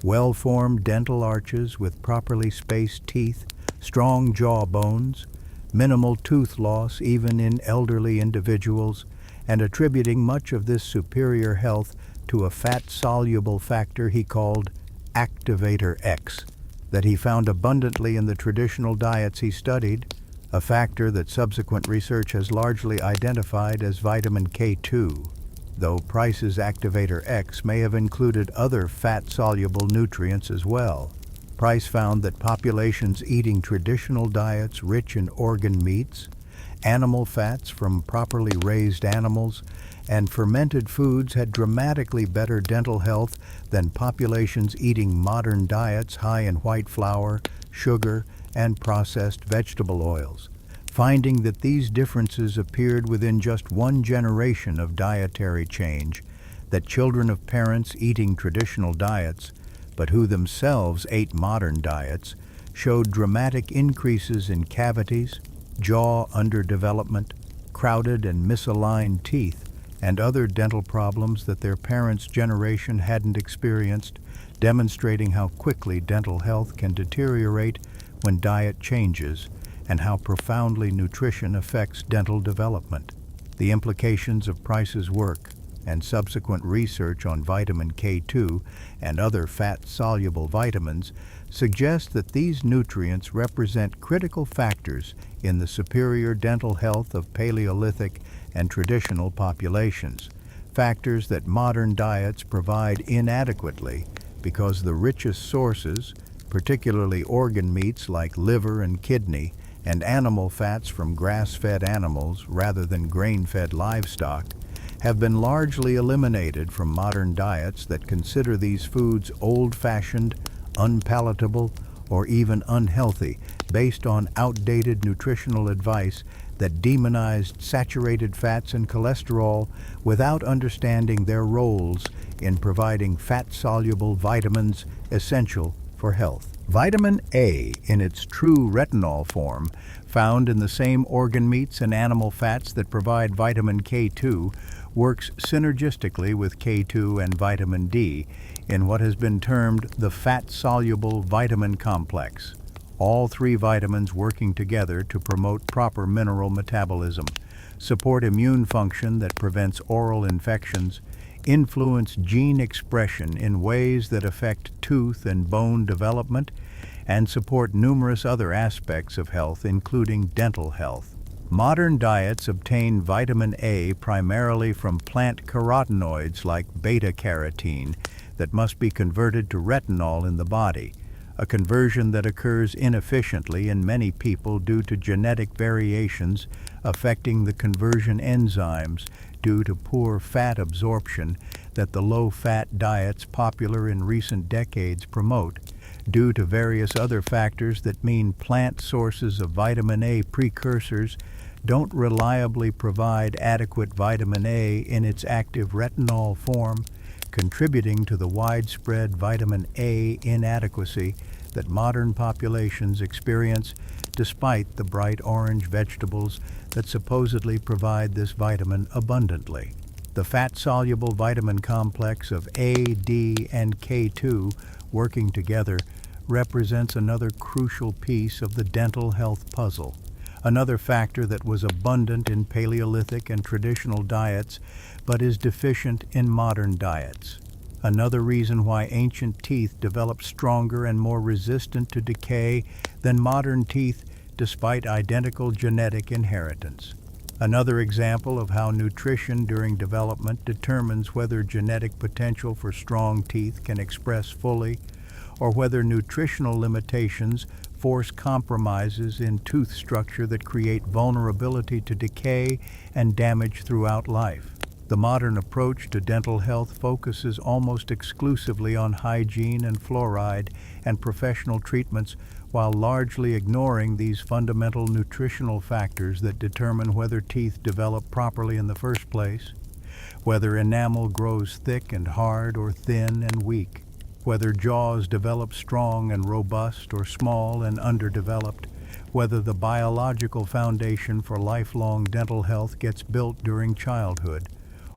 A: well-formed dental arches with properly spaced teeth, strong jaw bones, minimal tooth loss even in elderly individuals, and attributing much of this superior health to a fat-soluble factor he called activator X, that he found abundantly in the traditional diets he studied, a factor that subsequent research has largely identified as vitamin K2, though Price's activator X may have included other fat-soluble nutrients as well. Price found that populations eating traditional diets rich in organ meats, animal fats from properly raised animals, and fermented foods had dramatically better dental health than populations eating modern diets high in white flour, sugar, and processed vegetable oils, finding that these differences appeared within just one generation of dietary change, that children of parents eating traditional diets, but who themselves ate modern diets, showed dramatic increases in cavities, jaw underdevelopment, crowded and misaligned teeth, and other dental problems that their parents' generation hadn't experienced, demonstrating how quickly dental health can deteriorate when diet changes and how profoundly nutrition affects dental development. The implications of Price's work and subsequent research on vitamin K2 and other fat-soluble vitamins suggest that these nutrients represent critical factors in the superior dental health of Paleolithic and traditional populations, factors that modern diets provide inadequately because the richest sources, particularly organ meats like liver and kidney, and animal fats from grass-fed animals rather than grain-fed livestock, have been largely eliminated from modern diets that consider these foods old-fashioned, unpalatable, or even unhealthy, based on outdated nutritional advice that demonized saturated fats and cholesterol without understanding their roles in providing fat-soluble vitamins essential for health. Vitamin A, in its true retinol form, found in the same organ meats and animal fats that provide vitamin K2, works synergistically with K2 and vitamin D in what has been termed the fat-soluble vitamin complex, all three vitamins working together to promote proper mineral metabolism, support immune function that prevents oral infections, influence gene expression in ways that affect tooth and bone development, and support numerous other aspects of health, including dental health. Modern diets obtain vitamin A primarily from plant carotenoids like beta-carotene that must be converted to retinol in the body, a conversion that occurs inefficiently in many people due to genetic variations affecting the conversion enzymes due to poor fat absorption that the low-fat diets popular in recent decades promote, due to various other factors that mean plant sources of vitamin A precursors don't reliably provide adequate vitamin A in its active retinol form, contributing to the widespread vitamin A inadequacy that modern populations experience despite the bright orange vegetables that supposedly provide this vitamin abundantly. The fat-soluble vitamin complex of A, D, and K2 working together represents another crucial piece of the dental health puzzle, another factor that was abundant in Paleolithic and traditional diets but is deficient in modern diets. Another reason why ancient teeth developed stronger and more resistant to decay than modern teeth despite identical genetic inheritance. Another example of how nutrition during development determines whether genetic potential for strong teeth can express fully, or whether nutritional limitations force compromises in tooth structure that create vulnerability to decay and damage throughout life. The modern approach to dental health focuses almost exclusively on hygiene and fluoride and professional treatments, while largely ignoring these fundamental nutritional factors that determine whether teeth develop properly in the first place, whether enamel grows thick and hard or thin and weak, whether jaws develop strong and robust or small and underdeveloped, whether the biological foundation for lifelong dental health gets built during childhood,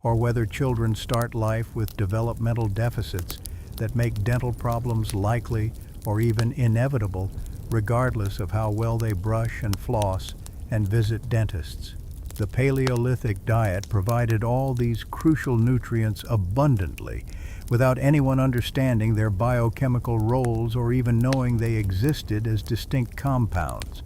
A: or whether children start life with developmental deficits that make dental problems likely or even inevitable, regardless of how well they brush and floss and visit dentists. The Paleolithic diet provided all these crucial nutrients abundantly, without anyone understanding their biochemical roles or even knowing they existed as distinct compounds,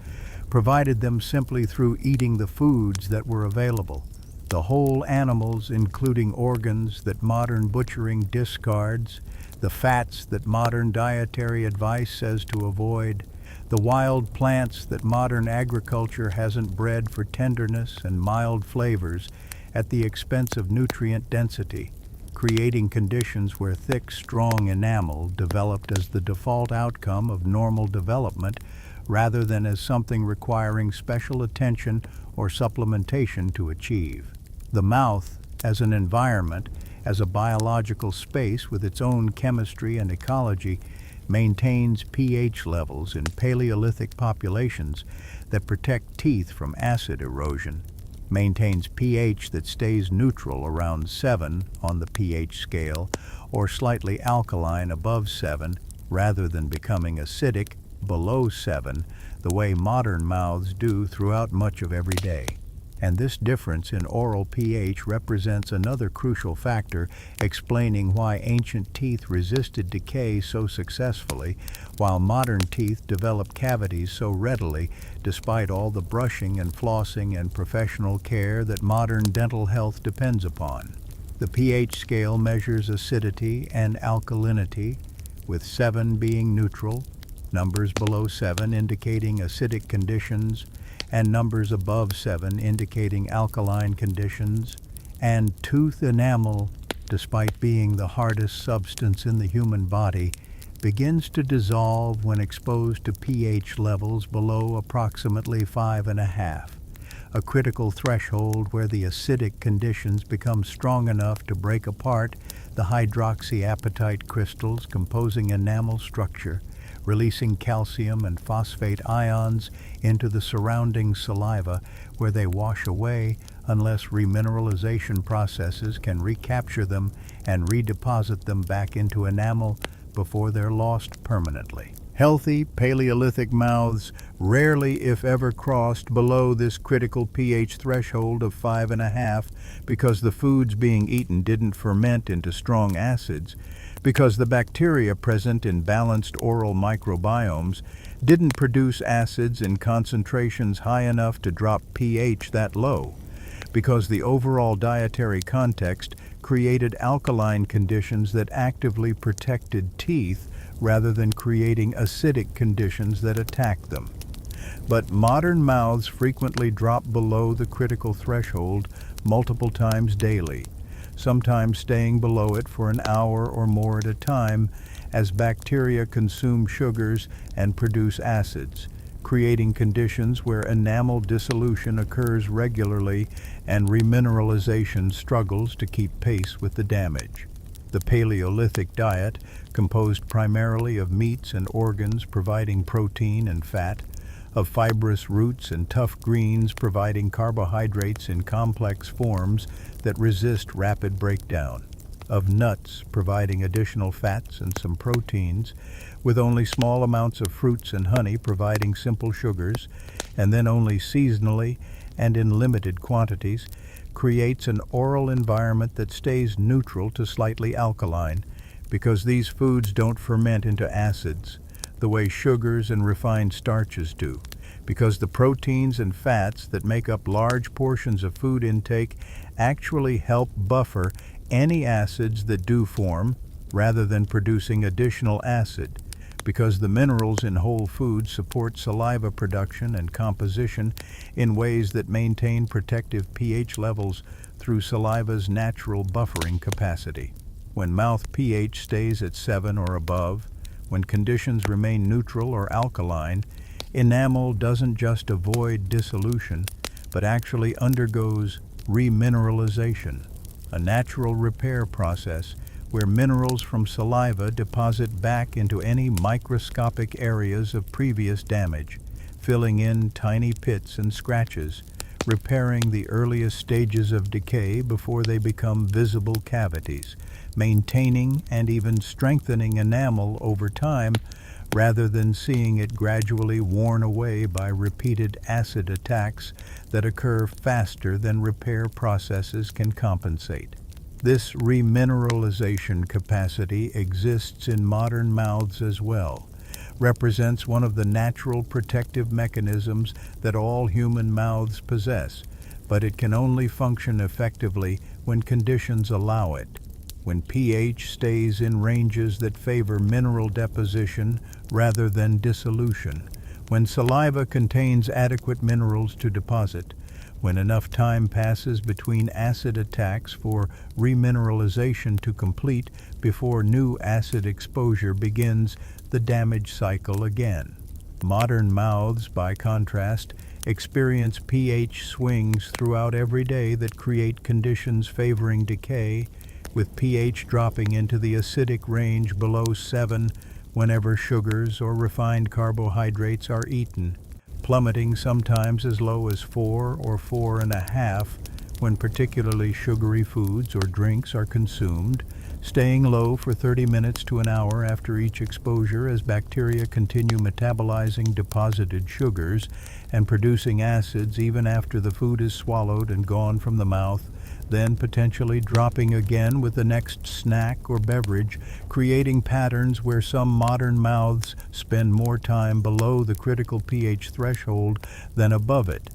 A: provided them simply through eating the foods that were available. The whole animals, including organs that modern butchering discards, the fats that modern dietary advice says to avoid, the wild plants that modern agriculture hasn't bred for tenderness and mild flavors at the expense of nutrient density, creating conditions where thick, strong enamel developed as the default outcome of normal development rather than as something requiring special attention or supplementation to achieve. The mouth, as an environment, as a biological space with its own chemistry and ecology, maintains pH levels in Paleolithic populations that protect teeth from acid erosion, maintains pH that stays neutral around 7 on the pH scale or slightly alkaline above 7 rather than becoming acidic below 7 the way modern mouths do throughout much of every day. And this difference in oral pH represents another crucial factor explaining why ancient teeth resisted decay so successfully, while modern teeth develop cavities so readily despite all the brushing and flossing and professional care that modern dental health depends upon. The pH scale measures acidity and alkalinity, with 7 being neutral, numbers below 7 indicating acidic conditions, and numbers above 7 indicating alkaline conditions, and tooth enamel, despite being the hardest substance in the human body, begins to dissolve when exposed to pH levels below approximately 5.5, a critical threshold where the acidic conditions become strong enough to break apart the hydroxyapatite crystals composing enamel structure, releasing calcium and phosphate ions into the surrounding saliva, where they wash away unless remineralization processes can recapture them and redeposit them back into enamel before they're lost permanently. Healthy Paleolithic mouths rarely, if ever, crossed below this critical pH threshold of 5.5 because the foods being eaten didn't ferment into strong acids, because the bacteria present in balanced oral microbiomes didn't produce acids in concentrations high enough to drop pH that low, because the overall dietary context created alkaline conditions that actively protected teeth rather than creating acidic conditions that attacked them. But modern mouths frequently drop below the critical threshold multiple times daily, sometimes staying below it for an hour or more at a time as bacteria consume sugars and produce acids, creating conditions where enamel dissolution occurs regularly and remineralization struggles to keep pace with the damage. The Paleolithic diet, composed primarily of meats and organs providing protein and fat, of fibrous roots and tough greens providing carbohydrates in complex forms that resist rapid breakdown, of nuts providing additional fats and some proteins, with only small amounts of fruits and honey providing simple sugars, and then only seasonally and in limited quantities, creates an oral environment that stays neutral to slightly alkaline, because these foods don't ferment into acids the way sugars and refined starches do, because the proteins and fats that make up large portions of food intake actually help buffer any acids that do form rather than producing additional acid, because the minerals in whole foods support saliva production and composition in ways that maintain protective pH levels through saliva's natural buffering capacity. When mouth pH stays at 7 or above, when conditions remain neutral or alkaline, enamel doesn't just avoid dissolution, but actually undergoes remineralization, a natural repair process where minerals from saliva deposit back into any microscopic areas of previous damage, filling in tiny pits and scratches, repairing the earliest stages of decay before they become visible cavities, maintaining and even strengthening enamel over time rather than seeing it gradually worn away by repeated acid attacks that occur faster than repair processes can compensate. This remineralization capacity exists in modern mouths as well, represents one of the natural protective mechanisms that all human mouths possess, but it can only function effectively when conditions allow it. When pH stays in ranges that favor mineral deposition rather than dissolution, when saliva contains adequate minerals to deposit, when enough time passes between acid attacks for remineralization to complete before new acid exposure begins the damage cycle again. Modern mouths, by contrast, experience pH swings throughout every day that create conditions favoring decay, with pH dropping into the acidic range below 7 whenever sugars or refined carbohydrates are eaten, plummeting sometimes as low as 4 or 4.5 when particularly sugary foods or drinks are consumed, staying low for 30 minutes to an hour after each exposure as bacteria continue metabolizing deposited sugars and producing acids even after the food is swallowed and gone from the mouth, then potentially dropping again with the next snack or beverage, creating patterns where some modern mouths spend more time below the critical pH threshold than above it,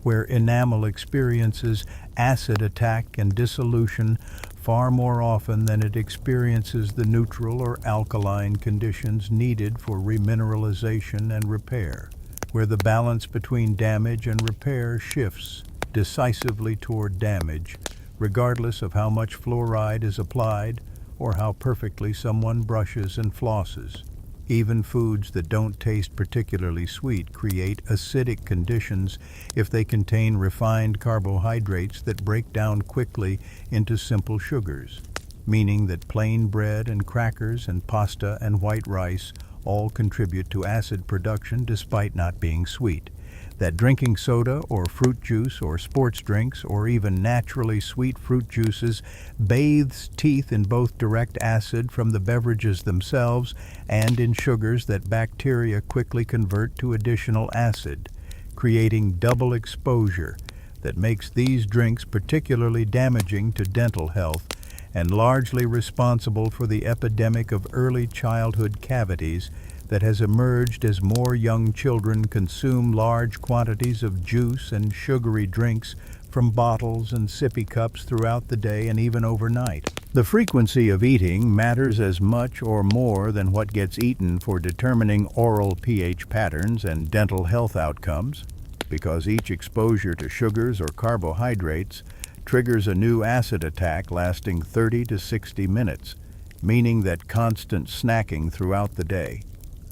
A: where enamel experiences acid attack and dissolution far more often than it experiences the neutral or alkaline conditions needed for remineralization and repair, where the balance between damage and repair shifts decisively toward damage, regardless of how much fluoride is applied or how perfectly someone brushes and flosses. Even foods that don't taste particularly sweet create acidic conditions if they contain refined carbohydrates that break down quickly into simple sugars, meaning that plain bread and crackers and pasta and white rice all contribute to acid production despite not being sweet. that drinking soda or fruit juice or sports drinks or even naturally sweet fruit juices bathes teeth in both direct acid from the beverages themselves and in sugars that bacteria quickly convert to additional acid, creating double exposure that makes these drinks particularly damaging to dental health and largely responsible for the epidemic of early childhood cavities that has emerged as more young children consume large quantities of juice and sugary drinks from bottles and sippy cups throughout the day and even overnight. The frequency of eating matters as much or more than what gets eaten for determining oral pH patterns and dental health outcomes, because each exposure to sugars or carbohydrates triggers a new acid attack lasting 30 to 60 minutes, meaning that constant snacking throughout the day,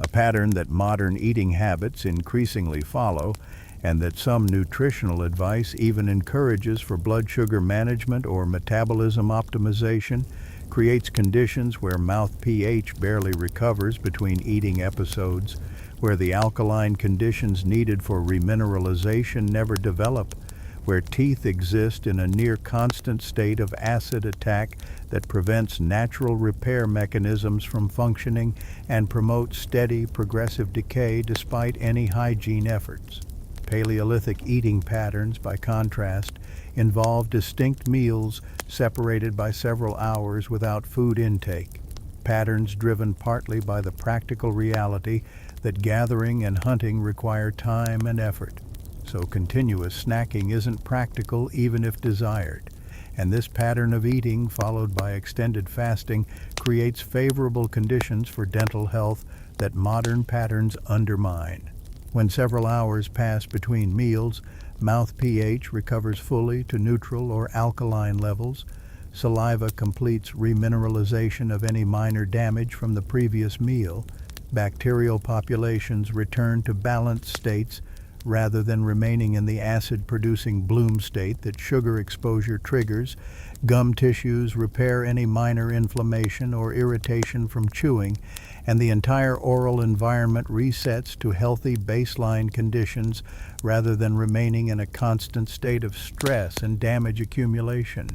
A: a pattern that modern eating habits increasingly follow and that some nutritional advice even encourages for blood sugar management or metabolism optimization, creates conditions where mouth pH barely recovers between eating episodes, where the alkaline conditions needed for remineralization never develop, where teeth exist in a near constant state of acid attack that prevents natural repair mechanisms from functioning and promotes steady, progressive decay despite any hygiene efforts. Paleolithic eating patterns, by contrast, involve distinct meals separated by several hours without food intake, patterns driven partly by the practical reality that gathering and hunting require time and effort. So continuous snacking isn't practical even if desired, and this pattern of eating followed by extended fasting creates favorable conditions for dental health that modern patterns undermine. When several hours pass between meals, mouth pH recovers fully to neutral or alkaline levels, saliva completes remineralization of any minor damage from the previous meal, bacterial populations return to balanced states rather than remaining in the acid-producing bloom state that sugar exposure triggers, gum tissues repair any minor inflammation or irritation from chewing, and the entire oral environment resets to healthy baseline conditions rather than remaining in a constant state of stress and damage accumulation.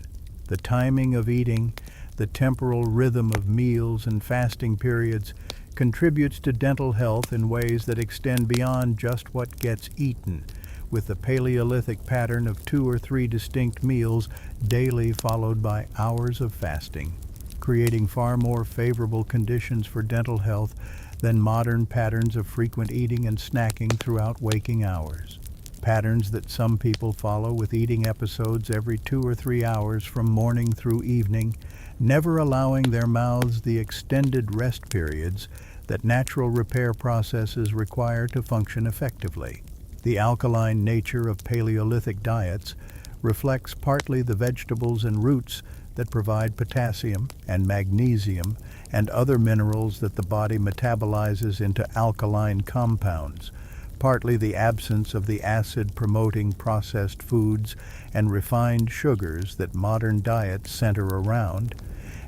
A: The timing of eating, the temporal rhythm of meals and fasting periods contributes to dental health in ways that extend beyond just what gets eaten, with the Paleolithic pattern of 2 or 3 distinct meals daily followed by hours of fasting, creating far more favorable conditions for dental health than modern patterns of frequent eating and snacking throughout waking hours. Patterns that some people follow with eating episodes every 2 or 3 hours from morning through evening, never allowing their mouths the extended rest periods that natural repair processes require to function effectively. The alkaline nature of Paleolithic diets reflects partly the vegetables and roots that provide potassium and magnesium and other minerals that the body metabolizes into alkaline compounds, partly the absence of the acid-promoting processed foods and refined sugars that modern diets center around,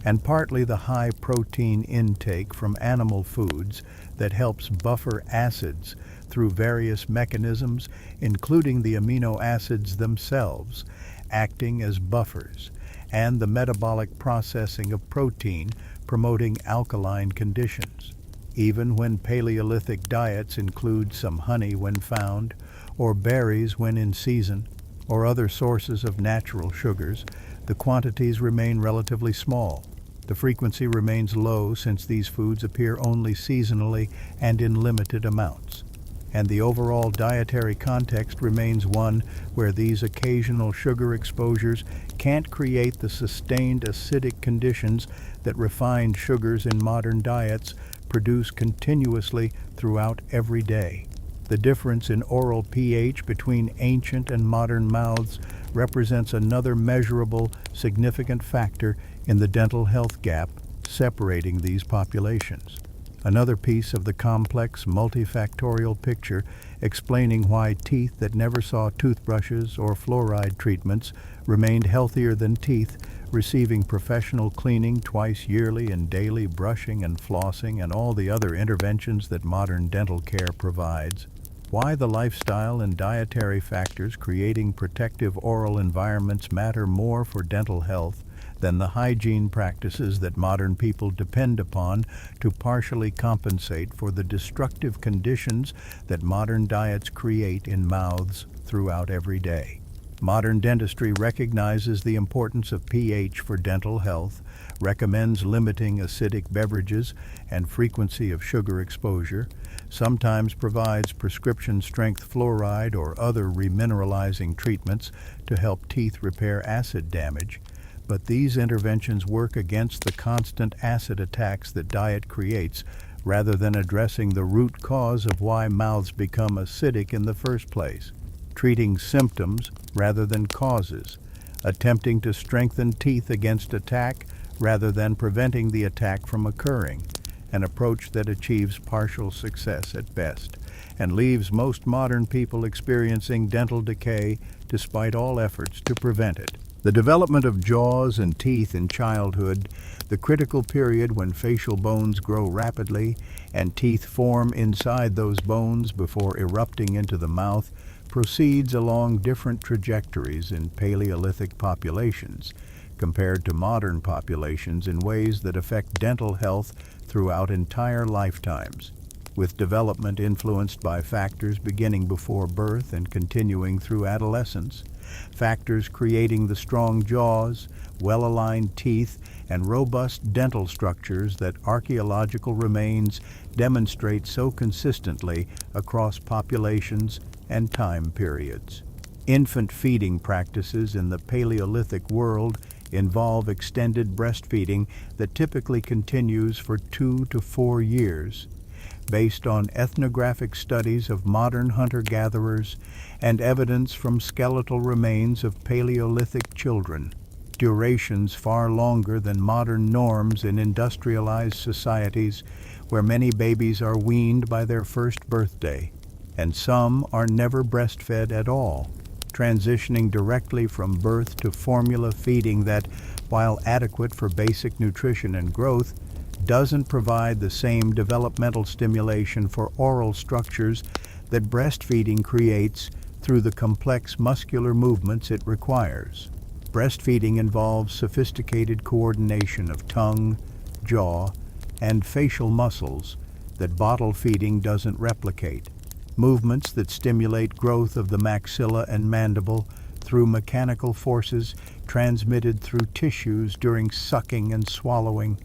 A: and partly the high protein intake from animal foods that helps buffer acids through various mechanisms, including the amino acids themselves, acting as buffers, and the metabolic processing of protein, promoting alkaline conditions. Even when Paleolithic diets include some honey when found, or berries when in season, or other sources of natural sugars, the quantities remain relatively small. The frequency remains low since these foods appear only seasonally and in limited amounts. And the overall dietary context remains one where these occasional sugar exposures can't create the sustained acidic conditions that refined sugars in modern diets produce continuously throughout every day. The difference in oral pH between ancient and modern mouths represents another measurable, significant factor in the dental health gap separating these populations. Another piece of the complex multifactorial picture explaining why teeth that never saw toothbrushes or fluoride treatments remained healthier than teeth receiving professional cleaning twice yearly and daily brushing and flossing and all the other interventions that modern dental care provides. Why the lifestyle and dietary factors creating protective oral environments matter more for dental health than the hygiene practices that modern people depend upon to partially compensate for the destructive conditions that modern diets create in mouths throughout every day. Modern dentistry recognizes the importance of pH for dental health, recommends limiting acidic beverages and frequency of sugar exposure, sometimes provides prescription-strength fluoride or other remineralizing treatments to help teeth repair acid damage, but these interventions work against the constant acid attacks that diet creates rather than addressing the root cause of why mouths become acidic in the first place. Treating symptoms rather than causes, attempting to strengthen teeth against attack rather than preventing the attack from occurring, an approach that achieves partial success at best and leaves most modern people experiencing dental decay despite all efforts to prevent it. The development of jaws and teeth in childhood, the critical period when facial bones grow rapidly and teeth form inside those bones before erupting into the mouth, proceeds along different trajectories in Paleolithic populations compared to modern populations in ways that affect dental health throughout entire lifetimes, with development influenced by factors beginning before birth and continuing through adolescence, factors creating the strong jaws, well-aligned teeth, and robust dental structures that archaeological remains demonstrate so consistently across populations and time periods. Infant feeding practices in the Paleolithic world involve extended breastfeeding that typically continues for 2 to 4 years, based on ethnographic studies of modern hunter-gatherers and evidence from skeletal remains of Paleolithic children, durations far longer than modern norms in industrialized societies where many babies are weaned by their first birthday, and some are never breastfed at all, transitioning directly from birth to formula feeding that, while adequate for basic nutrition and growth, doesn't provide the same developmental stimulation for oral structures that breastfeeding creates through the complex muscular movements it requires. Breastfeeding involves sophisticated coordination of tongue, jaw, and facial muscles that bottle feeding doesn't replicate. Movements that stimulate growth of the maxilla and mandible through mechanical forces transmitted through tissues during sucking and swallowing.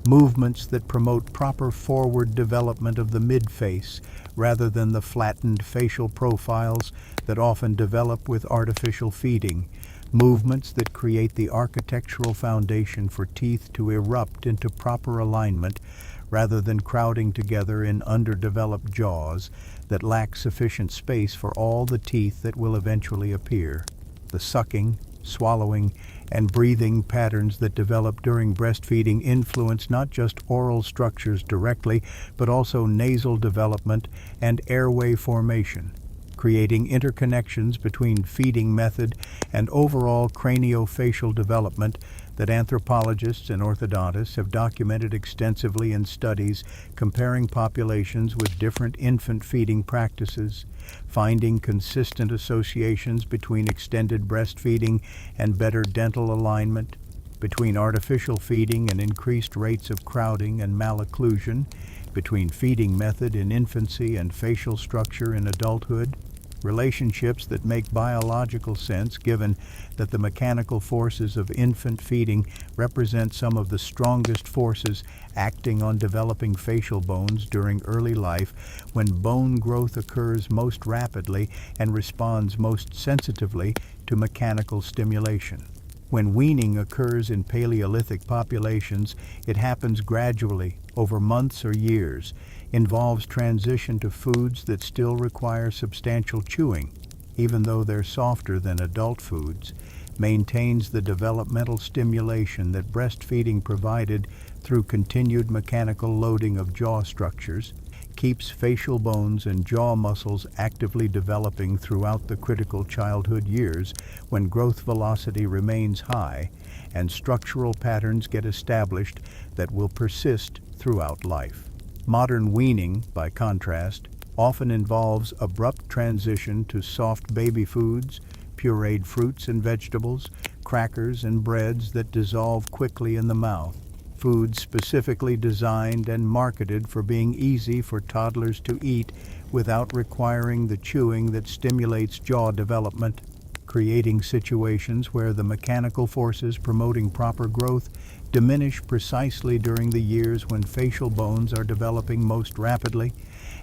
A: Movements that promote proper forward development of the midface rather than the flattened facial profiles that often develop with artificial feeding. Movements that create the architectural foundation for teeth to erupt into proper alignment rather than crowding together in underdeveloped jaws that lack sufficient space for all the teeth that will eventually appear. The sucking, swallowing, and breathing patterns that develop during breastfeeding influence not just oral structures directly, but also nasal development and airway formation, creating interconnections between feeding method and overall craniofacial development that anthropologists and orthodontists have documented extensively in studies comparing populations with different infant feeding practices, finding consistent associations between extended breastfeeding and better dental alignment, between artificial feeding and increased rates of crowding and malocclusion, between feeding method in infancy and facial structure in adulthood, relationships that make biological sense given that the mechanical forces of infant feeding represent some of the strongest forces acting on developing facial bones during early life when bone growth occurs most rapidly and responds most sensitively to mechanical stimulation. When weaning occurs in Paleolithic populations, it happens gradually, over months or years, involves transition to foods that still require substantial chewing, even though they're softer than adult foods, maintains the developmental stimulation that breastfeeding provided through continued mechanical loading of jaw structures, keeps facial bones and jaw muscles actively developing throughout the critical childhood years when growth velocity remains high and structural patterns get established that will persist throughout life. Modern weaning, by contrast, often involves abrupt transition to soft baby foods, pureed fruits and vegetables, crackers and breads that dissolve quickly in the mouth. Foods specifically designed and marketed for being easy for toddlers to eat without requiring the chewing that stimulates jaw development, creating situations where the mechanical forces promoting proper growth diminish precisely during the years when facial bones are developing most rapidly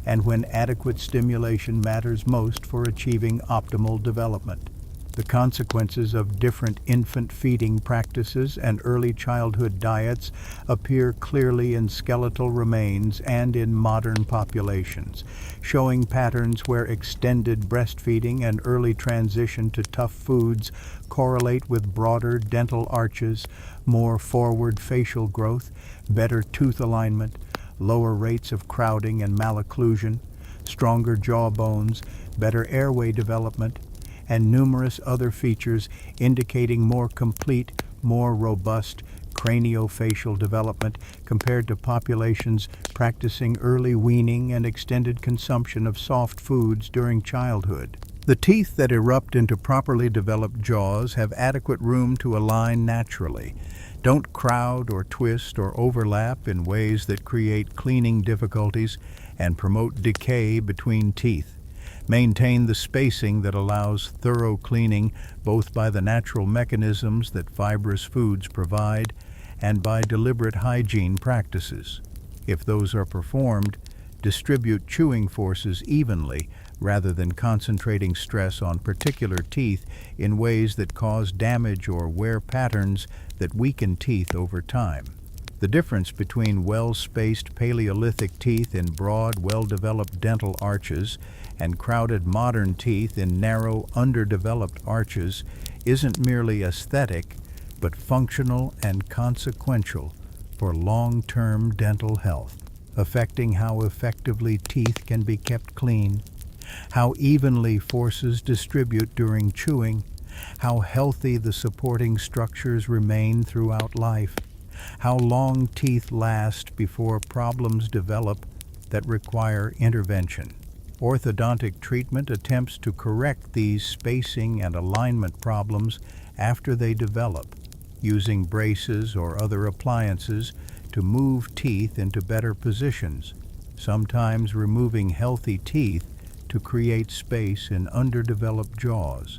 A: and when adequate stimulation matters most for achieving optimal development. The consequences of different infant feeding practices and early childhood diets appear clearly in skeletal remains and in modern populations, showing patterns where extended breastfeeding and early transition to tough foods correlate with broader dental arches, more forward facial growth, better tooth alignment, lower rates of crowding and malocclusion, stronger jaw bones, better airway development, and numerous other features indicating more complete, more robust craniofacial development compared to populations practicing early weaning and extended consumption of soft foods during childhood. The teeth that erupt into properly developed jaws have adequate room to align naturally, don't crowd or twist or overlap in ways that create cleaning difficulties and promote decay between teeth. Maintain the spacing that allows thorough cleaning both by the natural mechanisms that fibrous foods provide and by deliberate hygiene practices. If those are performed, distribute chewing forces evenly rather than concentrating stress on particular teeth in ways that cause damage or wear patterns that weaken teeth over time. The difference between well-spaced Paleolithic teeth in broad, well-developed dental arches and crowded modern teeth in narrow, underdeveloped arches isn't merely aesthetic, but functional and consequential for long-term dental health, affecting how effectively teeth can be kept clean, how evenly forces distribute during chewing, how healthy the supporting structures remain throughout life, how long teeth last before problems develop that require intervention. Orthodontic treatment attempts to correct these spacing and alignment problems after they develop, using braces or other appliances to move teeth into better positions, sometimes removing healthy teeth to create space in underdeveloped jaws.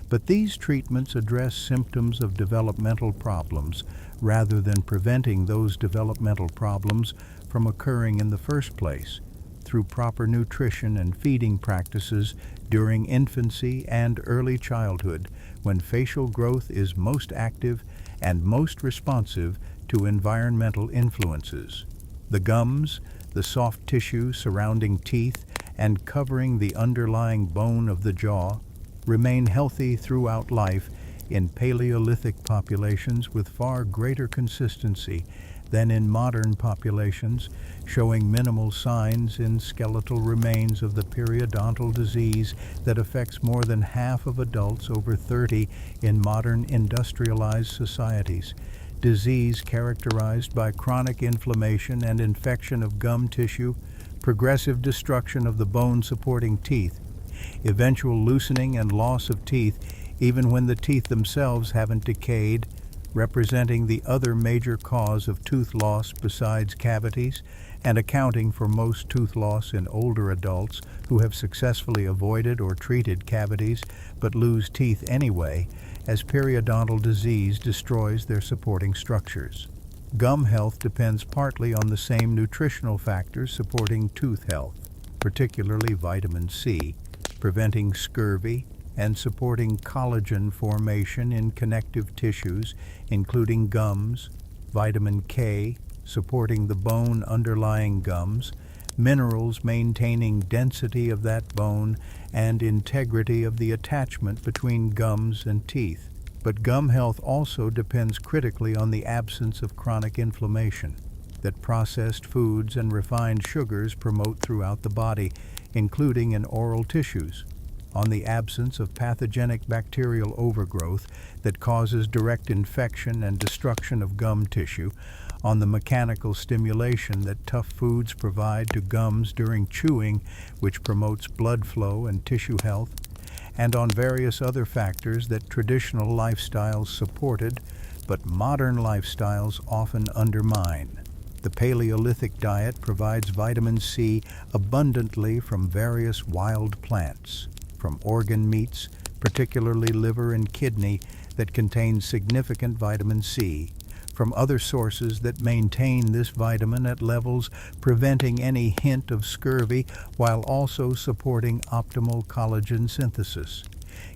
A: But these treatments address symptoms of developmental problems rather than preventing those developmental problems from occurring in the first place through proper nutrition and feeding practices during infancy and early childhood when facial growth is most active and most responsive to environmental influences. The gums, the soft tissue surrounding teeth and covering the underlying bone of the jaw, remain healthy throughout life in Paleolithic populations with far greater consistency than in modern populations, showing minimal signs in skeletal remains of the periodontal disease that affects more than half of adults over 30 in modern industrialized societies. Disease characterized by chronic inflammation and infection of gum tissue, progressive destruction of the bone-supporting teeth, eventual loosening and loss of teeth even when the teeth themselves haven't decayed, representing the other major cause of tooth loss besides cavities, and accounting for most tooth loss in older adults who have successfully avoided or treated cavities but lose teeth anyway, as periodontal disease destroys their supporting structures. Gum health depends partly on the same nutritional factors supporting tooth health, particularly vitamin C, preventing scurvy, and supporting collagen formation in connective tissues, including gums, vitamin K, supporting the bone underlying gums, minerals maintaining density of that bone, and integrity of the attachment between gums and teeth. But gum health also depends critically on the absence of chronic inflammation that processed foods and refined sugars promote throughout the body, including in oral tissues. on the absence of pathogenic bacterial overgrowth that causes direct infection and destruction of gum tissue, on the mechanical stimulation that tough foods provide to gums during chewing, which promotes blood flow and tissue health, and on various other factors that traditional lifestyles supported, but modern lifestyles often undermine. The Paleolithic diet provides vitamin C abundantly from various wild plants, from organ meats, particularly liver and kidney, that contain significant vitamin C, from other sources that maintain this vitamin at levels preventing any hint of scurvy while also supporting optimal collagen synthesis,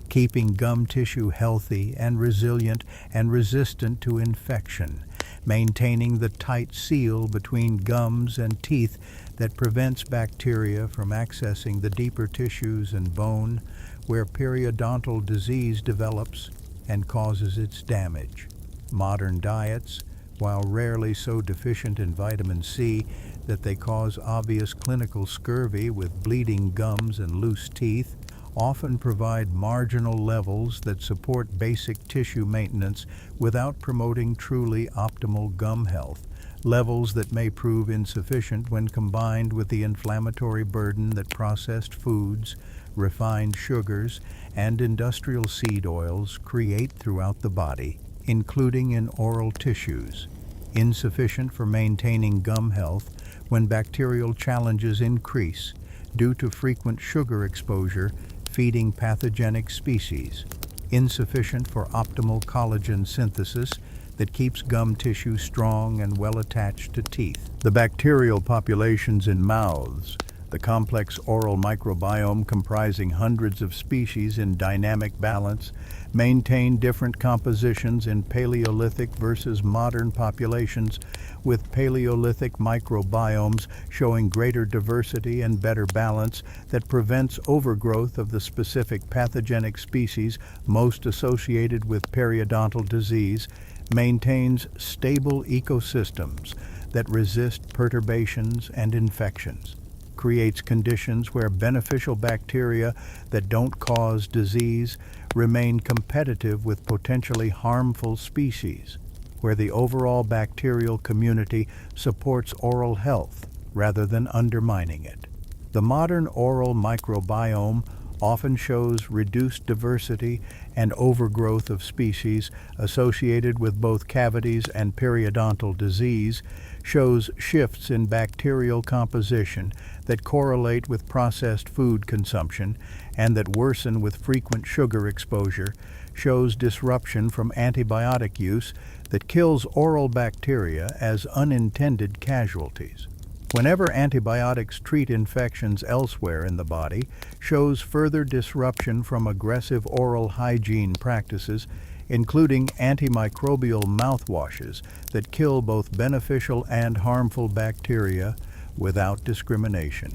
A: keeping gum tissue healthy and resilient and resistant to infection, maintaining the tight seal between gums and teeth that prevents bacteria from accessing the deeper tissues and bone where periodontal disease develops and causes its damage. Modern diets, while rarely so deficient in vitamin C that they cause obvious clinical scurvy with bleeding gums and loose teeth, often provide marginal levels that support basic tissue maintenance without promoting truly optimal gum health, levels that may prove insufficient when combined with the inflammatory burden that processed foods, refined sugars, and industrial seed oils create throughout the body, including in oral tissues, insufficient for maintaining gum health when bacterial challenges increase due to frequent sugar exposure feeding pathogenic species, insufficient for optimal collagen synthesis that keeps gum tissue strong and well attached to teeth. The bacterial populations in mouths, the complex oral microbiome comprising hundreds of species in dynamic balance, maintain different compositions in Paleolithic versus modern populations, with Paleolithic microbiomes showing greater diversity and better balance that prevents overgrowth of the specific pathogenic species most associated with periodontal disease, maintains stable ecosystems that resist perturbations and infections, creates conditions where beneficial bacteria that don't cause disease remain competitive with potentially harmful species, where the overall bacterial community supports oral health rather than undermining it. The modern oral microbiome often shows reduced diversity and overgrowth of species associated with both cavities and periodontal disease, shows shifts in bacterial composition that correlate with processed food consumption and that worsen with frequent sugar exposure, shows disruption from antibiotic use that kills oral bacteria as unintended casualties. Whenever antibiotics treat infections elsewhere in the body, shows further disruption from aggressive oral hygiene practices, including antimicrobial mouthwashes that kill both beneficial and harmful bacteria without discrimination,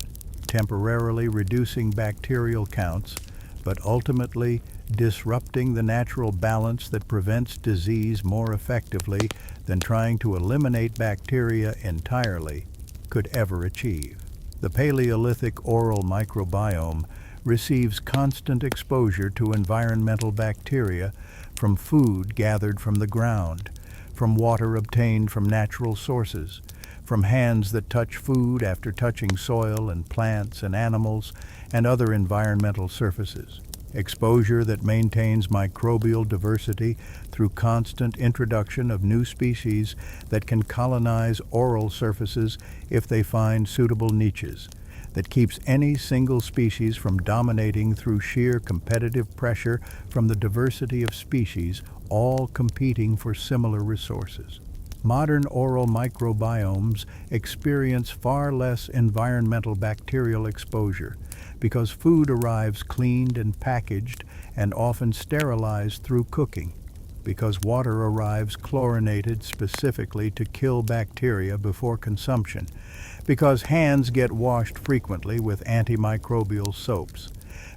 A: temporarily reducing bacterial counts, but ultimately disrupting the natural balance that prevents disease more effectively than trying to eliminate bacteria entirely could ever achieve. The Paleolithic oral microbiome receives constant exposure to environmental bacteria from food gathered from the ground, from water obtained from natural sources, from hands that touch food after touching soil and plants and animals and other environmental surfaces. Exposure that maintains microbial diversity through constant introduction of new species that can colonize oral surfaces if they find suitable niches, that keeps any single species from dominating through sheer competitive pressure from the diversity of species, all competing for similar resources. Modern oral microbiomes experience far less environmental bacterial exposure because food arrives cleaned and packaged and often sterilized through cooking, because water arrives chlorinated specifically to kill bacteria before consumption, because hands get washed frequently with antimicrobial soaps,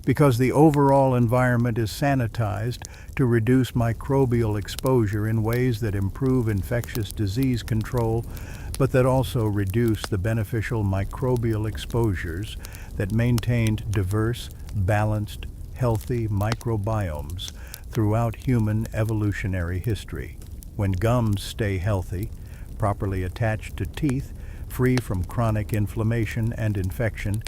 A: because the overall environment is sanitized to reduce microbial exposure in ways that improve infectious disease control, but that also reduce the beneficial microbial exposures that maintained diverse, balanced, healthy microbiomes throughout human evolutionary history. When gums stay healthy, properly attached to teeth, free from chronic inflammation and infection,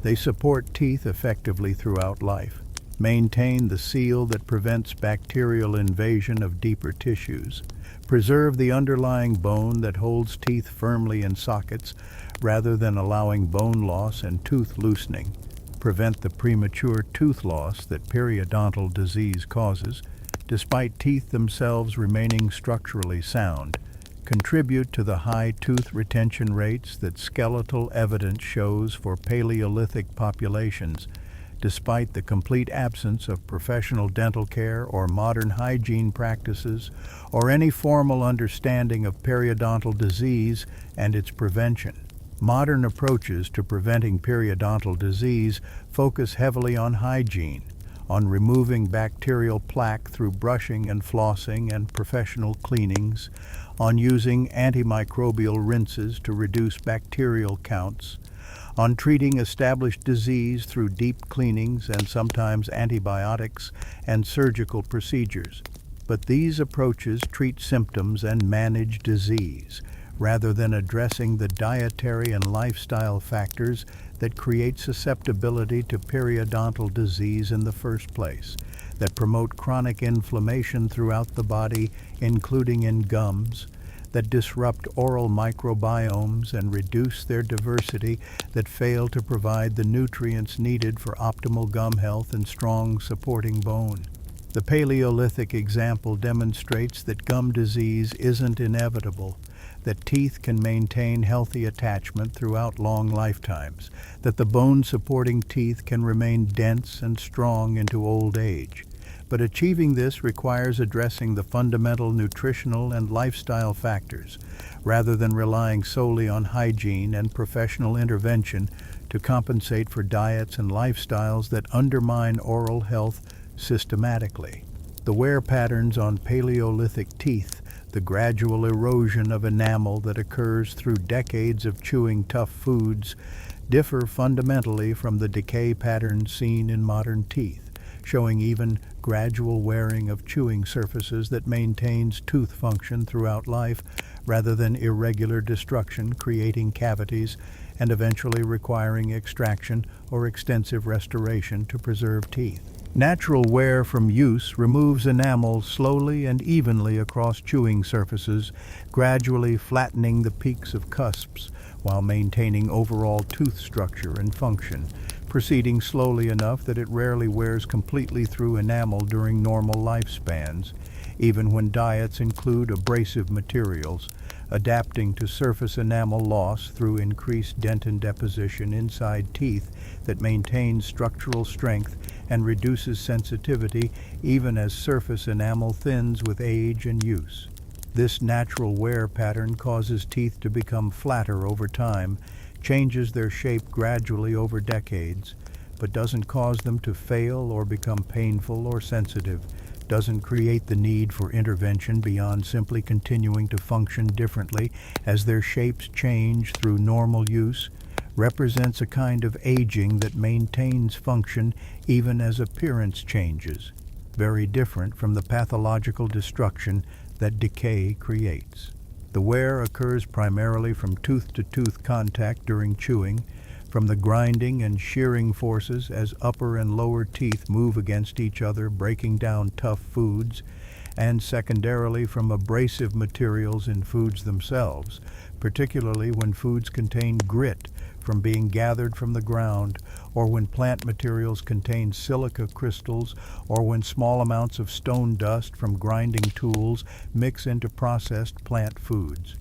A: they support teeth effectively throughout life, maintain the seal that prevents bacterial invasion of deeper tissues, preserve the underlying bone that holds teeth firmly in sockets rather than allowing bone loss and tooth loosening, prevent the premature tooth loss that periodontal disease causes, despite teeth themselves remaining structurally sound, contribute to the high tooth retention rates that skeletal evidence shows for Paleolithic populations, despite the complete absence of professional dental care or modern hygiene practices or any formal understanding of periodontal disease and its prevention. Modern approaches to preventing periodontal disease focus heavily on hygiene, on removing bacterial plaque through brushing and flossing and professional cleanings, on using antimicrobial rinses to reduce bacterial counts, on treating established disease through deep cleanings and sometimes antibiotics and surgical procedures. But these approaches treat symptoms and manage disease, rather than addressing the dietary and lifestyle factors that create susceptibility to periodontal disease in the first place, that promote chronic inflammation throughout the body, including in gums, that disrupt oral microbiomes and reduce their diversity, that fail to provide the nutrients needed for optimal gum health and strong supporting bone. The Paleolithic example demonstrates that gum disease isn't inevitable, that teeth can maintain healthy attachment throughout long lifetimes, that the bone-supporting teeth can remain dense and strong into old age. But achieving this requires addressing the fundamental nutritional and lifestyle factors, rather than relying solely on hygiene and professional intervention to compensate for diets and lifestyles that undermine oral health systematically. The wear patterns on Paleolithic teeth, the gradual erosion of enamel that occurs through decades of chewing tough foods, differ fundamentally from the decay patterns seen in modern teeth, showing even gradual wearing of chewing surfaces that maintains tooth function throughout life rather than irregular destruction creating cavities and eventually requiring extraction or extensive restoration to preserve teeth. Natural wear from use removes enamel slowly and evenly across chewing surfaces, gradually flattening the peaks of cusps while maintaining overall tooth structure and function, proceeding slowly enough that it rarely wears completely through enamel during normal lifespans, even when diets include abrasive materials, adapting to surface enamel loss through increased dentin deposition inside teeth that maintains structural strength and reduces sensitivity even as surface enamel thins with age and use. This natural wear pattern causes teeth to become flatter over time, changes their shape gradually over decades, but doesn't cause them to fail or become painful or sensitive, doesn't create the need for intervention beyond simply continuing to function differently as their shapes change through normal use, represents a kind of aging that maintains function even as appearance changes, very different from the pathological destruction that decay creates. The wear occurs primarily from tooth-to-tooth contact during chewing, from the grinding and shearing forces as upper and lower teeth move against each other, breaking down tough foods, and secondarily from abrasive materials in foods themselves, particularly when foods contain grit from being gathered from the ground, or when plant materials contain silica crystals, or when small amounts of stone dust from grinding tools mix into processed plant foods.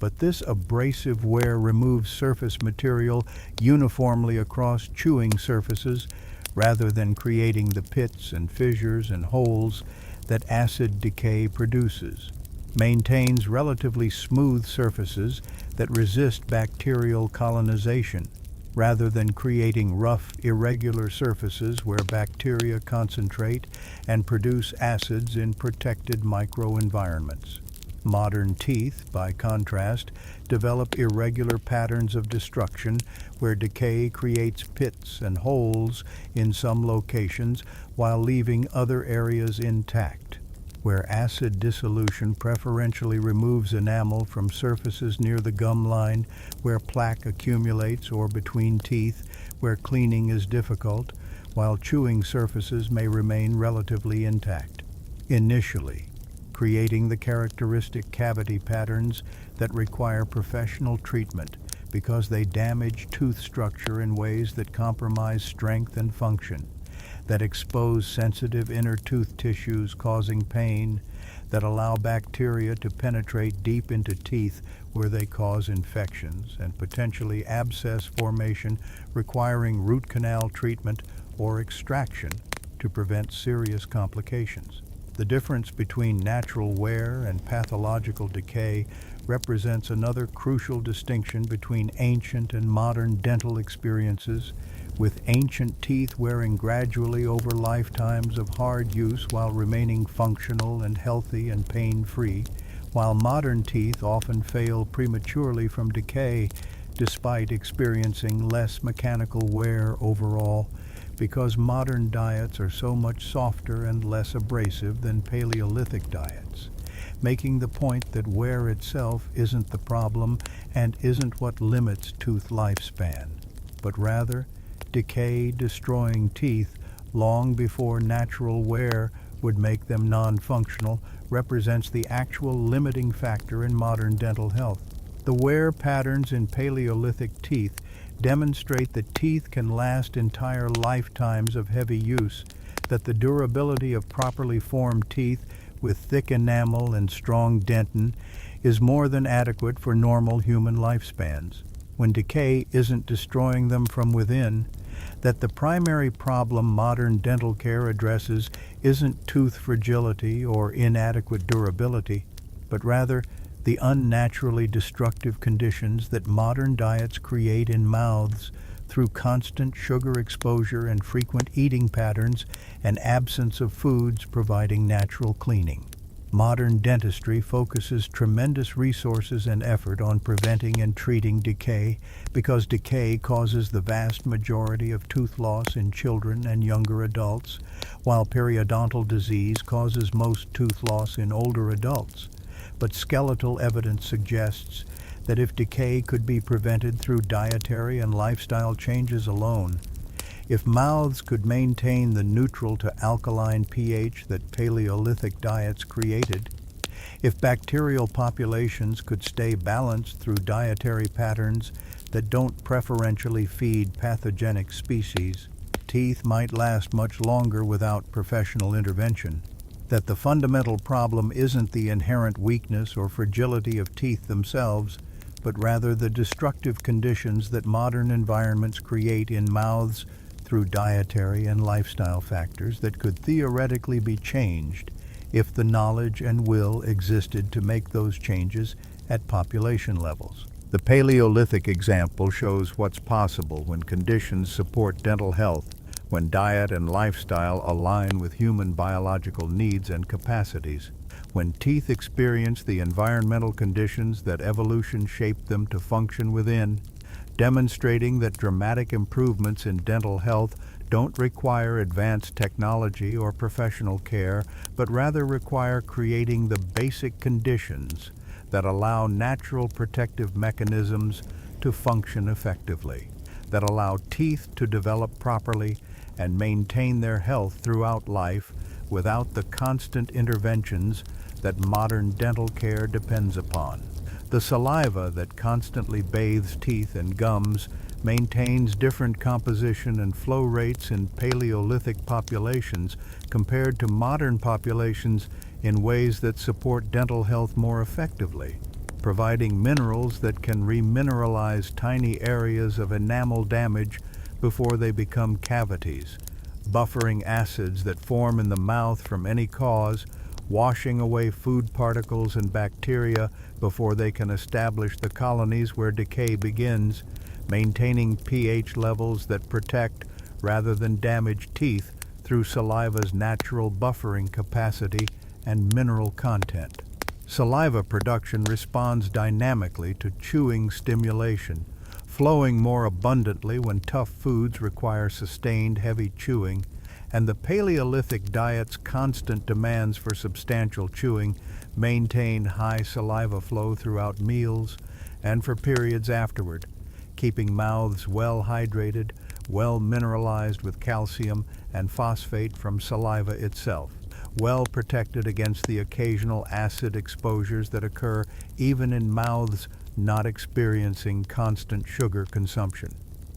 A: But this abrasive wear removes surface material uniformly across chewing surfaces rather than creating the pits and fissures and holes that acid decay produces, maintains relatively smooth surfaces that resist bacterial colonization, rather than creating rough, irregular surfaces where bacteria concentrate and produce acids in protected microenvironments. Modern teeth, by contrast, develop irregular patterns of destruction where decay creates pits and holes in some locations while leaving other areas intact. Where acid dissolution preferentially removes enamel from surfaces near the gum line, where plaque accumulates, or between teeth, where cleaning is difficult, while chewing surfaces may remain relatively intact. Initially, creating the characteristic cavity patterns that require professional treatment because they damage tooth structure in ways that compromise strength and function, that expose sensitive inner tooth tissues causing pain, that allow bacteria to penetrate deep into teeth where they cause infections and potentially abscess formation requiring root canal treatment or extraction to prevent serious complications. The difference between natural wear and pathological decay represents another crucial distinction between ancient and modern dental experiences, with ancient teeth wearing gradually over lifetimes of hard use while remaining functional and healthy and pain-free, while modern teeth often fail prematurely from decay despite experiencing less mechanical wear overall, because modern diets are so much softer and less abrasive than Paleolithic diets, making the point that wear itself isn't the problem and isn't what limits tooth lifespan, but rather decay destroying teeth long before natural wear would make them non-functional represents the actual limiting factor in modern dental health. The wear patterns in Paleolithic teeth demonstrate that teeth can last entire lifetimes of heavy use, that the durability of properly formed teeth with thick enamel and strong dentin is more than adequate for normal human lifespans, when decay isn't destroying them from within, that the primary problem modern dental care addresses isn't tooth fragility or inadequate durability, but rather the unnaturally destructive conditions that modern diets create in mouths through constant sugar exposure and frequent eating patterns and absence of foods providing natural cleaning. Modern dentistry focuses tremendous resources and effort on preventing and treating decay because decay causes the vast majority of tooth loss in children and younger adults, while periodontal disease causes most tooth loss in older adults. But skeletal evidence suggests that if decay could be prevented through dietary and lifestyle changes alone, if mouths could maintain the neutral to alkaline pH that Paleolithic diets created, if bacterial populations could stay balanced through dietary patterns that don't preferentially feed pathogenic species, teeth might last much longer without professional intervention. That the fundamental problem isn't the inherent weakness or fragility of teeth themselves, but rather the destructive conditions that modern environments create in mouths through dietary and lifestyle factors that could theoretically be changed if the knowledge and will existed to make those changes at population levels. The Paleolithic example shows what's possible when conditions support dental health, when diet and lifestyle align with human biological needs and capacities, when teeth experience the environmental conditions that evolution shaped them to function within, demonstrating that dramatic improvements in dental health don't require advanced technology or professional care, but rather require creating the basic conditions that allow natural protective mechanisms to function effectively, that allow teeth to develop properly and maintain their health throughout life without the constant interventions that modern dental care depends upon. The saliva that constantly bathes teeth and gums maintains different composition and flow rates in Paleolithic populations compared to modern populations in ways that support dental health more effectively, providing minerals that can remineralize tiny areas of enamel damage before they become cavities, buffering acids that form in the mouth from any cause, washing away food particles and bacteria before they can establish the colonies where decay begins, maintaining pH levels that protect rather than damage teeth through saliva's natural buffering capacity and mineral content. Saliva production responds dynamically to chewing stimulation, flowing more abundantly when tough foods require sustained heavy chewing, and the Paleolithic diet's constant demands for substantial chewing maintain high saliva flow throughout meals and for periods afterward, keeping mouths well hydrated, well mineralized with calcium and phosphate from saliva itself, well protected against the occasional acid exposures that occur even in mouths not experiencing constant sugar consumption.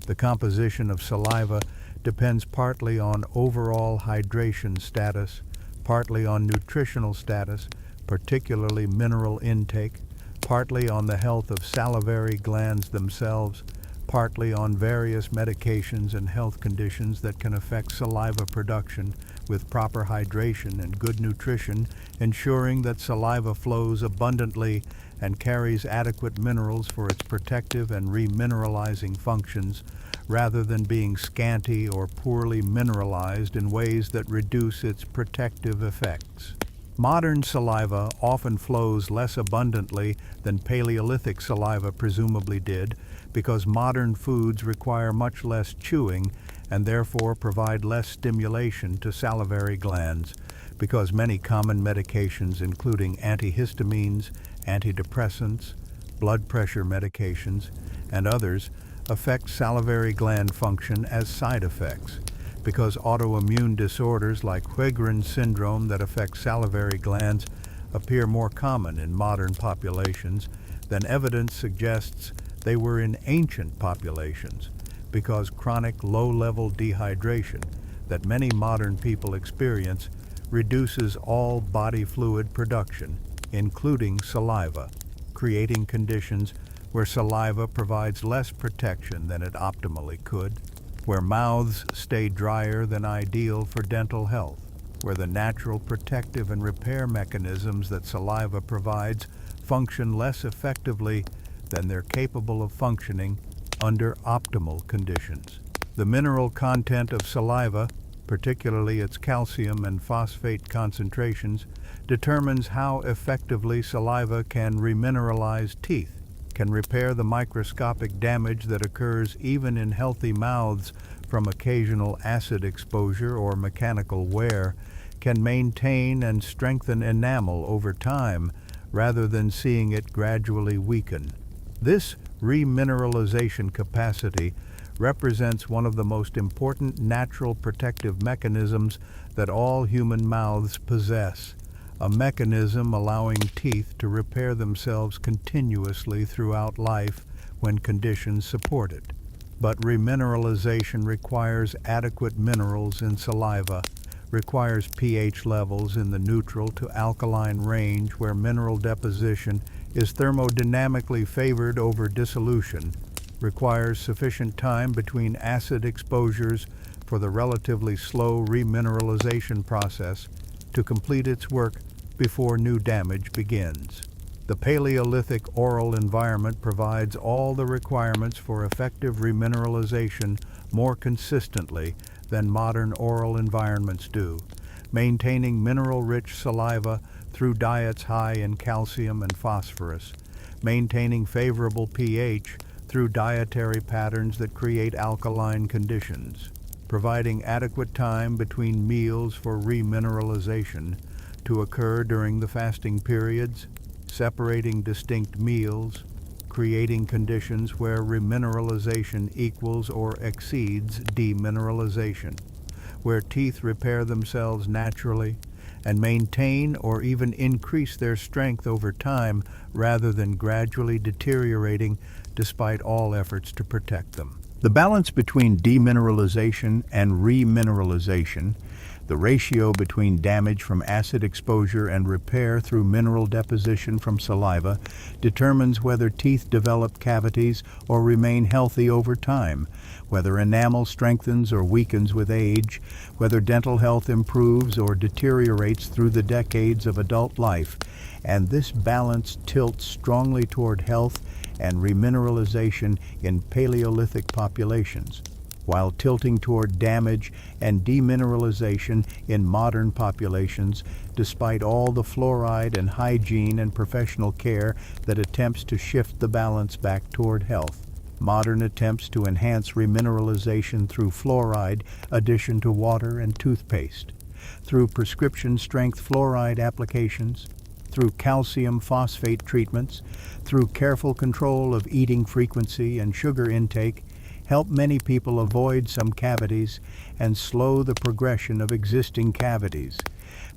A: The composition of saliva depends partly on overall hydration status, partly on nutritional status, particularly mineral intake, partly on the health of salivary glands themselves, partly on various medications and health conditions that can affect saliva production, with proper hydration and good nutrition ensuring that saliva flows abundantly and carries adequate minerals for its protective and remineralizing functions, rather than being scanty or poorly mineralized in ways that reduce its protective effects. Modern saliva often flows less abundantly than Paleolithic saliva presumably did, because modern foods require much less chewing and therefore provide less stimulation to salivary glands, because many common medications including antihistamines, antidepressants, blood pressure medications, and others affect salivary gland function as side effects, because autoimmune disorders like Sjögren's syndrome that affect salivary glands appear more common in modern populations than evidence suggests they were in ancient populations, because chronic low-level dehydration that many modern people experience reduces all body fluid production, including saliva, creating conditions where saliva provides less protection than it optimally could, where mouths stay drier than ideal for dental health, where the natural protective and repair mechanisms that saliva provides function less effectively than they're capable of functioning under optimal conditions. The mineral content of saliva, particularly its calcium and phosphate concentrations, determines how effectively saliva can remineralize teeth, can repair the microscopic damage that occurs even in healthy mouths from occasional acid exposure or mechanical wear, can maintain and strengthen enamel over time rather than seeing it gradually weaken. This remineralization capacity represents one of the most important natural protective mechanisms that all human mouths possess, a mechanism allowing teeth to repair themselves continuously throughout life when conditions support it. But remineralization requires adequate minerals in saliva, requires pH levels in the neutral to alkaline range where mineral deposition is thermodynamically favored over dissolution, requires sufficient time between acid exposures for the relatively slow remineralization process to complete its work before new damage begins. The Paleolithic oral environment provides all the requirements for effective remineralization more consistently than modern oral environments do, maintaining mineral-rich saliva through diets high in calcium and phosphorus, maintaining favorable pH through dietary patterns that create alkaline conditions, providing adequate time between meals for remineralization to occur during the fasting periods, separating distinct meals, creating conditions where remineralization equals or exceeds demineralization, where teeth repair themselves naturally and maintain or even increase their strength over time rather than gradually deteriorating despite all efforts to protect them. The balance between demineralization and remineralization, the ratio between damage from acid exposure and repair through mineral deposition from saliva, determines whether teeth develop cavities or remain healthy over time, whether enamel strengthens or weakens with age, whether dental health improves or deteriorates through the decades of adult life, and this balance tilts strongly toward health and remineralization in Paleolithic populations. while tilting toward damage and demineralization in modern populations, despite all the fluoride and hygiene and professional care that attempts to shift the balance back toward health. Modern attempts to enhance remineralization through fluoride addition to water and toothpaste, through prescription-strength fluoride applications, through calcium phosphate treatments, through careful control of eating frequency and sugar intake, help many people avoid some cavities and slow the progression of existing cavities.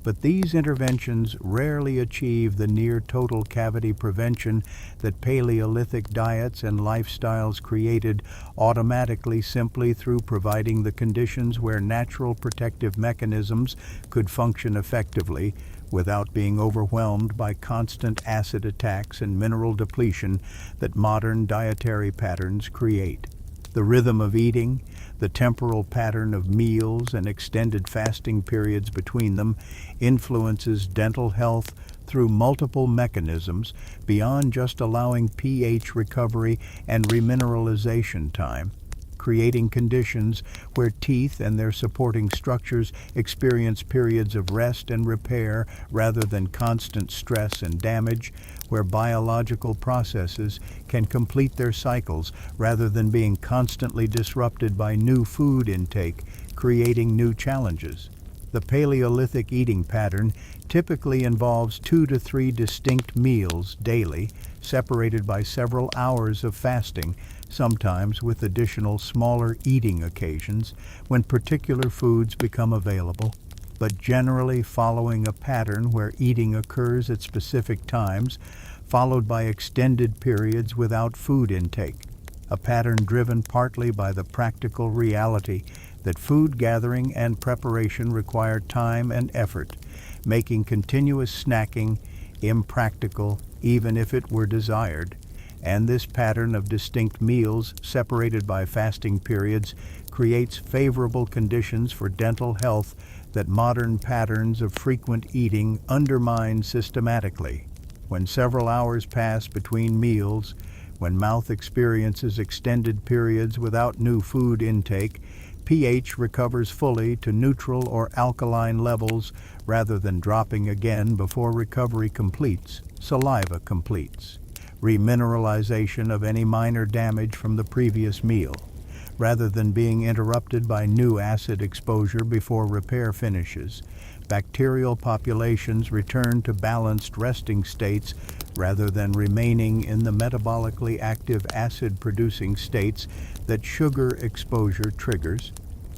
A: But these interventions rarely achieve the near-total cavity prevention that Paleolithic diets and lifestyles created automatically simply through providing the conditions where natural protective mechanisms could function effectively without being overwhelmed by constant acid attacks and mineral depletion that modern dietary patterns create. The rhythm of eating, the temporal pattern of meals and extended fasting periods between them influences dental health through multiple mechanisms beyond just allowing pH recovery and remineralization time, creating conditions where teeth and their supporting structures experience periods of rest and repair rather than constant stress and damage, where biological processes can complete their cycles rather than being constantly disrupted by new food intake, creating new challenges. The Paleolithic eating pattern typically involves 2 to 3 distinct meals daily, separated by several hours of fasting, sometimes with additional smaller eating occasions when particular foods become available, but generally following a pattern where eating occurs at specific times, followed by extended periods without food intake, a pattern driven partly by the practical reality that food gathering and preparation require time and effort, making continuous snacking impractical even if it were desired. And this pattern of distinct meals separated by fasting periods creates favorable conditions for dental health that modern patterns of frequent eating undermine systematically. When several hours pass between meals, when mouth experiences extended periods without new food intake, pH recovers fully to neutral or alkaline levels rather than dropping again before recovery completes, saliva completes. Remineralization of any minor damage from the previous meal, rather than being interrupted by new acid exposure before repair finishes. Bacterial populations return to balanced resting states rather than remaining in the metabolically active acid-producing states that sugar exposure triggers.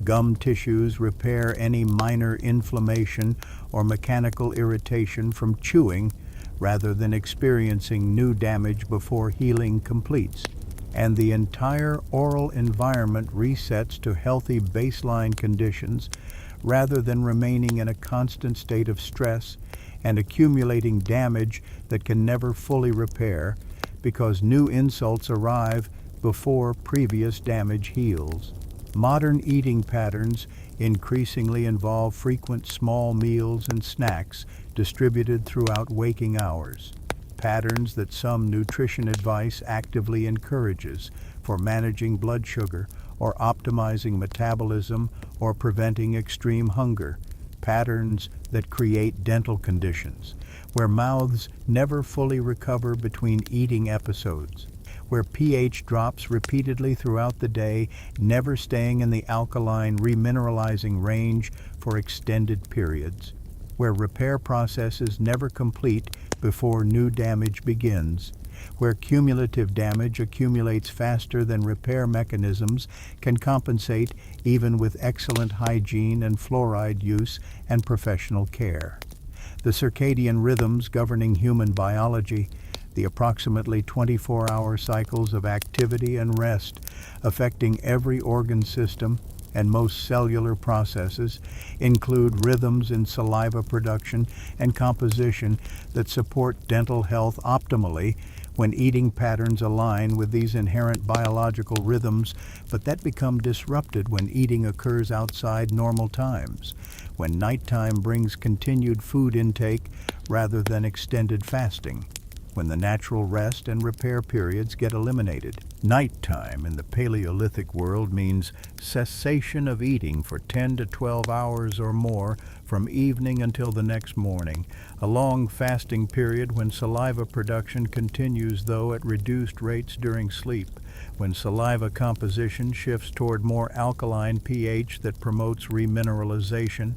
A: Gum tissues repair any minor inflammation or mechanical irritation from chewing rather than experiencing new damage before healing completes. And the entire oral environment resets to healthy baseline conditions rather than remaining in a constant state of stress and accumulating damage that can never fully repair because new insults arrive before previous damage heals. Modern eating patterns increasingly involve frequent small meals and snacks distributed throughout waking hours, patterns that some nutrition advice actively encourages for managing blood sugar or optimizing metabolism or preventing extreme hunger, patterns that create dental conditions where mouths never fully recover between eating episodes, where pH drops repeatedly throughout the day, never staying in the alkaline remineralizing range for extended periods, where repair processes never complete before new damage begins, where cumulative damage accumulates faster than repair mechanisms can compensate even with excellent hygiene and fluoride use and professional care. The circadian rhythms governing human biology, the approximately 24-hour cycles of activity and rest affecting every organ system and most cellular processes, include rhythms in saliva production and composition that support dental health optimally when eating patterns align with these inherent biological rhythms, but that become disrupted when eating occurs outside normal times, when nighttime brings continued food intake rather than extended fasting. when the natural rest and repair periods get eliminated. Nighttime in the Paleolithic world means cessation of eating for 10 to 12 hours or more from evening until the next morning, a long fasting period when saliva production continues though at reduced rates during sleep, when saliva composition shifts toward more alkaline pH that promotes remineralization,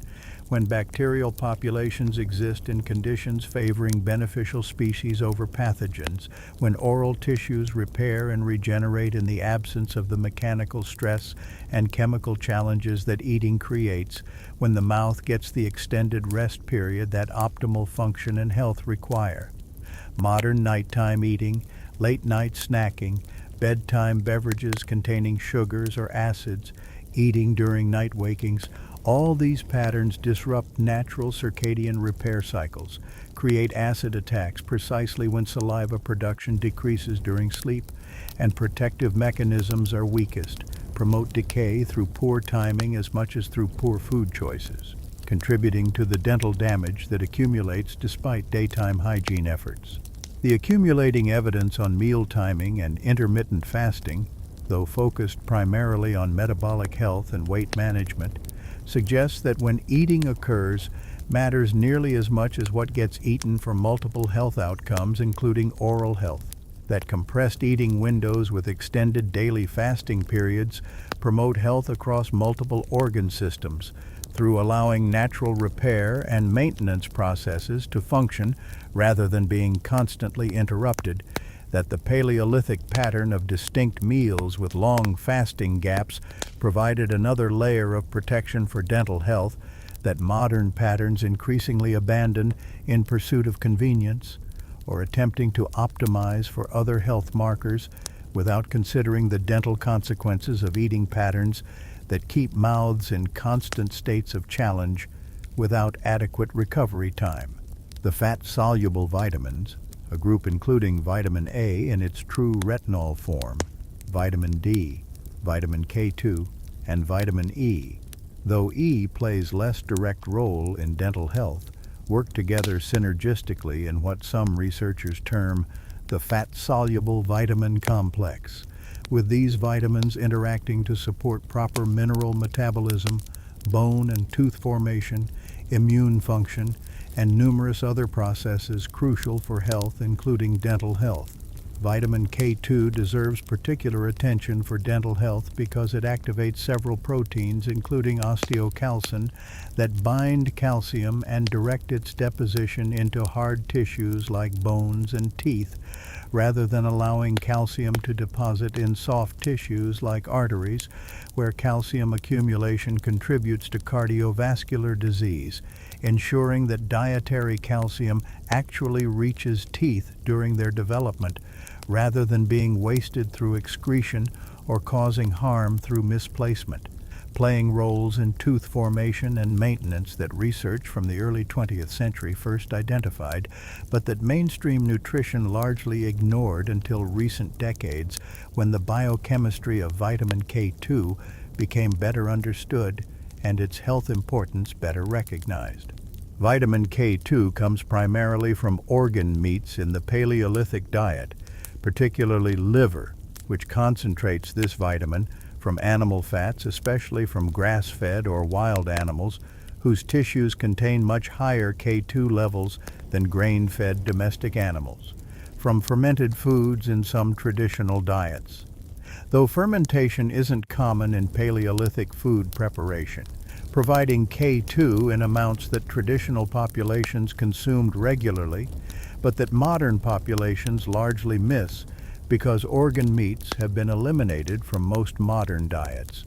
A: when bacterial populations exist in conditions favoring beneficial species over pathogens, when oral tissues repair and regenerate in the absence of the mechanical stress and chemical challenges that eating creates, when the mouth gets the extended rest period that optimal function and health require. Modern nighttime eating, late-night snacking, bedtime beverages containing sugars or acids, eating during night wakings, all these patterns disrupt natural circadian repair cycles, create acid attacks precisely when saliva production decreases during sleep, and protective mechanisms are weakest, promote decay through poor timing as much as through poor food choices, contributing to the dental damage that accumulates despite daytime hygiene efforts. The accumulating evidence on meal timing and intermittent fasting, though focused primarily on metabolic health and weight management, suggests that when eating occurs matters nearly as much as what gets eaten for multiple health outcomes, including oral health. That compressed eating windows with extended daily fasting periods promote health across multiple organ systems through allowing natural repair and maintenance processes to function rather than being constantly interrupted, that the Paleolithic pattern of distinct meals with long fasting gaps provided another layer of protection for dental health that modern patterns increasingly abandon in pursuit of convenience or attempting to optimize for other health markers without considering the dental consequences of eating patterns that keep mouths in constant states of challenge without adequate recovery time. The fat-soluble vitamins, a group including vitamin A in its true retinol form, vitamin D, vitamin K2, and vitamin E, though E plays less direct role in dental health, work together synergistically in what some researchers term the fat-soluble vitamin complex, with these vitamins interacting to support proper mineral metabolism, bone and tooth formation, immune function, and numerous other processes crucial for health, including dental health. Vitamin K2 deserves particular attention for dental health because it activates several proteins, including osteocalcin, that bind calcium and direct its deposition into hard tissues like bones and teeth, rather than allowing calcium to deposit in soft tissues like arteries, where calcium accumulation contributes to cardiovascular disease, ensuring that dietary calcium actually reaches teeth during their development, rather than being wasted through excretion or causing harm through misplacement, playing roles in tooth formation and maintenance that research from the early 20th century first identified, but that mainstream nutrition largely ignored until recent decades when the biochemistry of vitamin K2 became better understood and its health importance better recognized. Vitamin K2 comes primarily from organ meats in the Paleolithic diet, particularly liver, which concentrates this vitamin from animal fats, especially from grass-fed or wild animals, whose tissues contain much higher K2 levels than grain-fed domestic animals, from fermented foods in some traditional diets. Though fermentation isn't common in Paleolithic food preparation, providing K2 in amounts that traditional populations consumed regularly, but that modern populations largely miss because organ meats have been eliminated from most modern diets,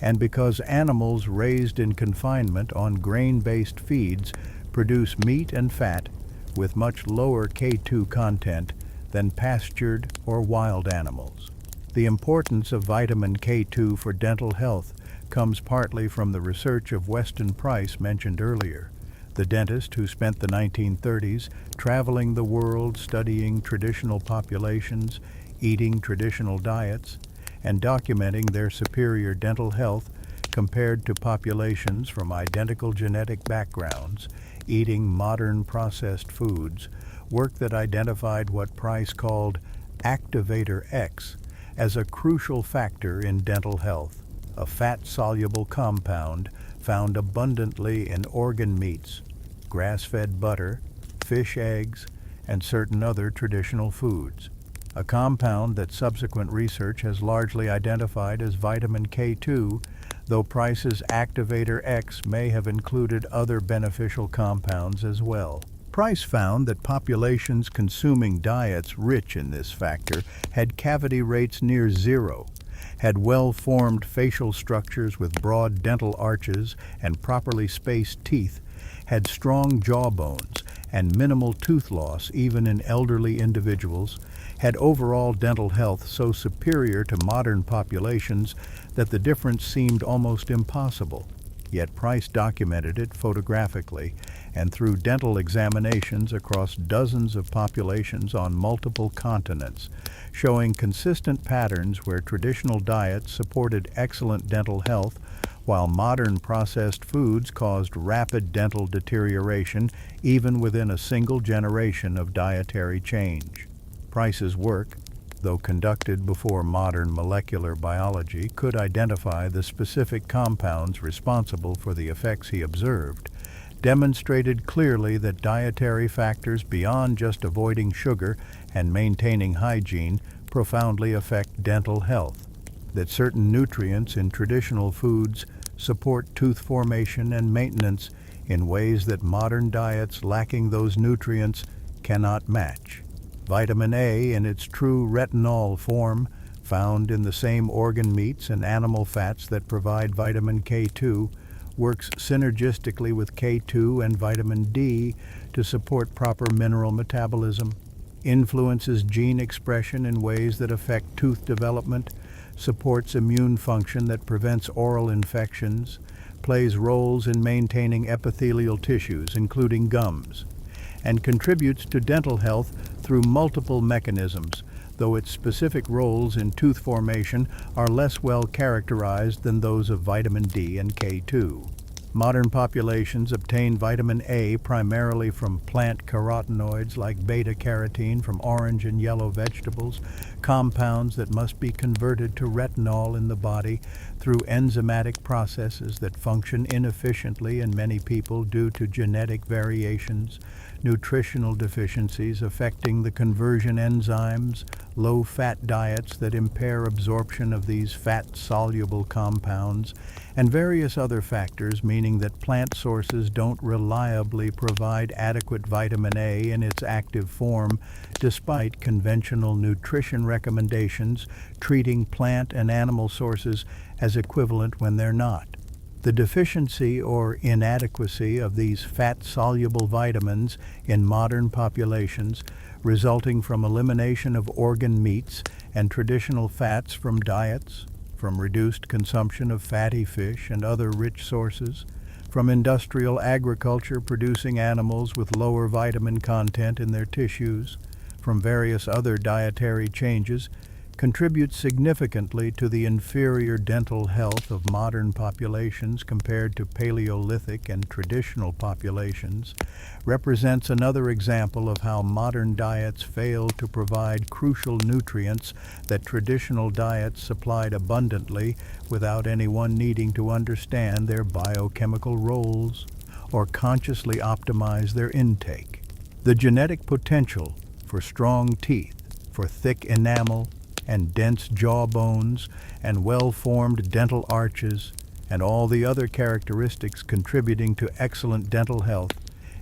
A: and because animals raised in confinement on grain-based feeds produce meat and fat with much lower K2 content than pastured or wild animals. The importance of vitamin K2 for dental health comes partly from the research of Weston Price mentioned earlier, the dentist who spent the 1930s traveling the world studying traditional populations, eating traditional diets, and documenting their superior dental health compared to populations from identical genetic backgrounds eating modern processed foods, work that identified what Price called activator X as a crucial factor in dental health, a fat-soluble compound found abundantly in organ meats, grass-fed butter, fish eggs, and certain other traditional foods. A compound that subsequent research has largely identified as vitamin K2, though Price's activator X may have included other beneficial compounds as well. Price found that populations consuming diets rich in this factor had cavity rates near zero, had well-formed facial structures with broad dental arches and properly spaced teeth, had strong jawbones and minimal tooth loss even in elderly individuals, had overall dental health so superior to modern populations that the difference seemed almost impossible. Yet Price documented it photographically and through dental examinations across dozens of populations on multiple continents, showing consistent patterns where traditional diets supported excellent dental health, while modern processed foods caused rapid dental deterioration even within a single generation of dietary change. Price's work, though conducted before modern molecular biology could identify the specific compounds responsible for the effects he observed, demonstrated clearly that dietary factors beyond just avoiding sugar and maintaining hygiene profoundly affect dental health, that certain nutrients in traditional foods support tooth formation and maintenance in ways that modern diets lacking those nutrients cannot match. Vitamin A in its true retinol form, found in the same organ meats and animal fats that provide vitamin K2, works synergistically with K2 and vitamin D to support proper mineral metabolism, influences gene expression in ways that affect tooth development, supports immune function that prevents oral infections, plays roles in maintaining epithelial tissues, including gums, and contributes to dental health through multiple mechanisms, though its specific roles in tooth formation are less well characterized than those of vitamin D and K2. Modern populations obtain vitamin A primarily from plant carotenoids like beta-carotene from orange and yellow vegetables, compounds that must be converted to retinol in the body through enzymatic processes that function inefficiently in many people due to genetic variations, nutritional deficiencies affecting the conversion enzymes, low-fat diets that impair absorption of these fat-soluble compounds, and various other factors, meaning that plant sources don't reliably provide adequate vitamin A in its active form, despite conventional nutrition recommendations treating plant and animal sources as equivalent when they're not. The deficiency or inadequacy of these fat-soluble vitamins in modern populations, resulting from elimination of organ meats and traditional fats from diets, from reduced consumption of fatty fish and other rich sources, from industrial agriculture producing animals with lower vitamin content in their tissues, from various other dietary changes, contributes significantly to the inferior dental health of modern populations compared to Paleolithic and traditional populations, represents another example of how modern diets fail to provide crucial nutrients that traditional diets supplied abundantly without anyone needing to understand their biochemical roles or consciously optimize their intake. The genetic potential for strong teeth, for thick enamel, and dense jawbones, and well-formed dental arches, and all the other characteristics contributing to excellent dental health,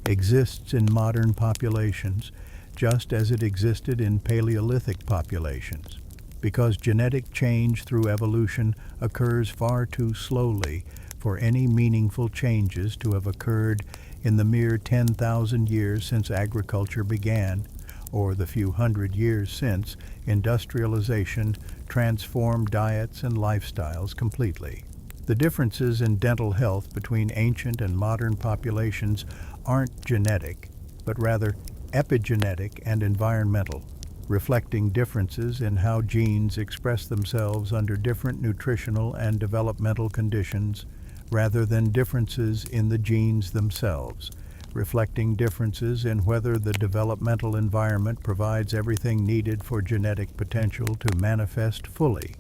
A: exists in modern populations, just as it existed in Paleolithic populations, because genetic change through evolution occurs far too slowly for any meaningful changes to have occurred in the mere 10,000 years since agriculture began, or the few hundred years since industrialization transformed diets and lifestyles completely. The differences in dental health between ancient and modern populations aren't genetic, but rather epigenetic and environmental, reflecting differences in how genes express themselves under different nutritional and developmental conditions, rather than differences in the genes themselves, reflecting differences in whether the developmental environment provides everything needed for genetic potential to manifest fully,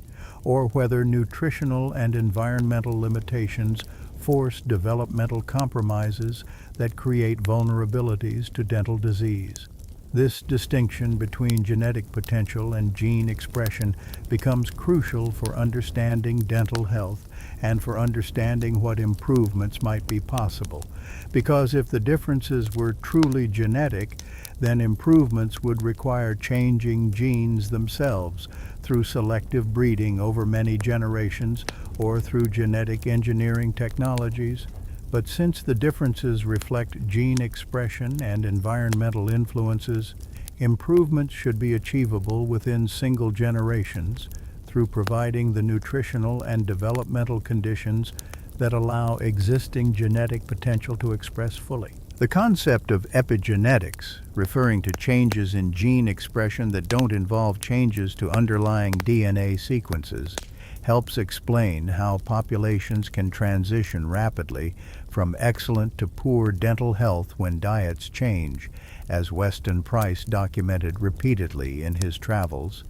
A: or whether nutritional and environmental limitations force developmental compromises that create vulnerabilities to dental disease. This distinction between genetic potential and gene expression becomes crucial for understanding dental health and for understanding what improvements might be possible, because if the differences were truly genetic, then improvements would require changing genes themselves through selective breeding over many generations or through genetic engineering technologies. But since the differences reflect gene expression and environmental influences, improvements should be achievable within single generations through providing the nutritional and developmental conditions that allow existing genetic potential to express fully. The concept of epigenetics, referring to changes in gene expression that don't involve changes to underlying DNA sequences, helps explain how populations can transition rapidly from excellent to poor dental health when diets change, as Weston Price documented repeatedly in his travels,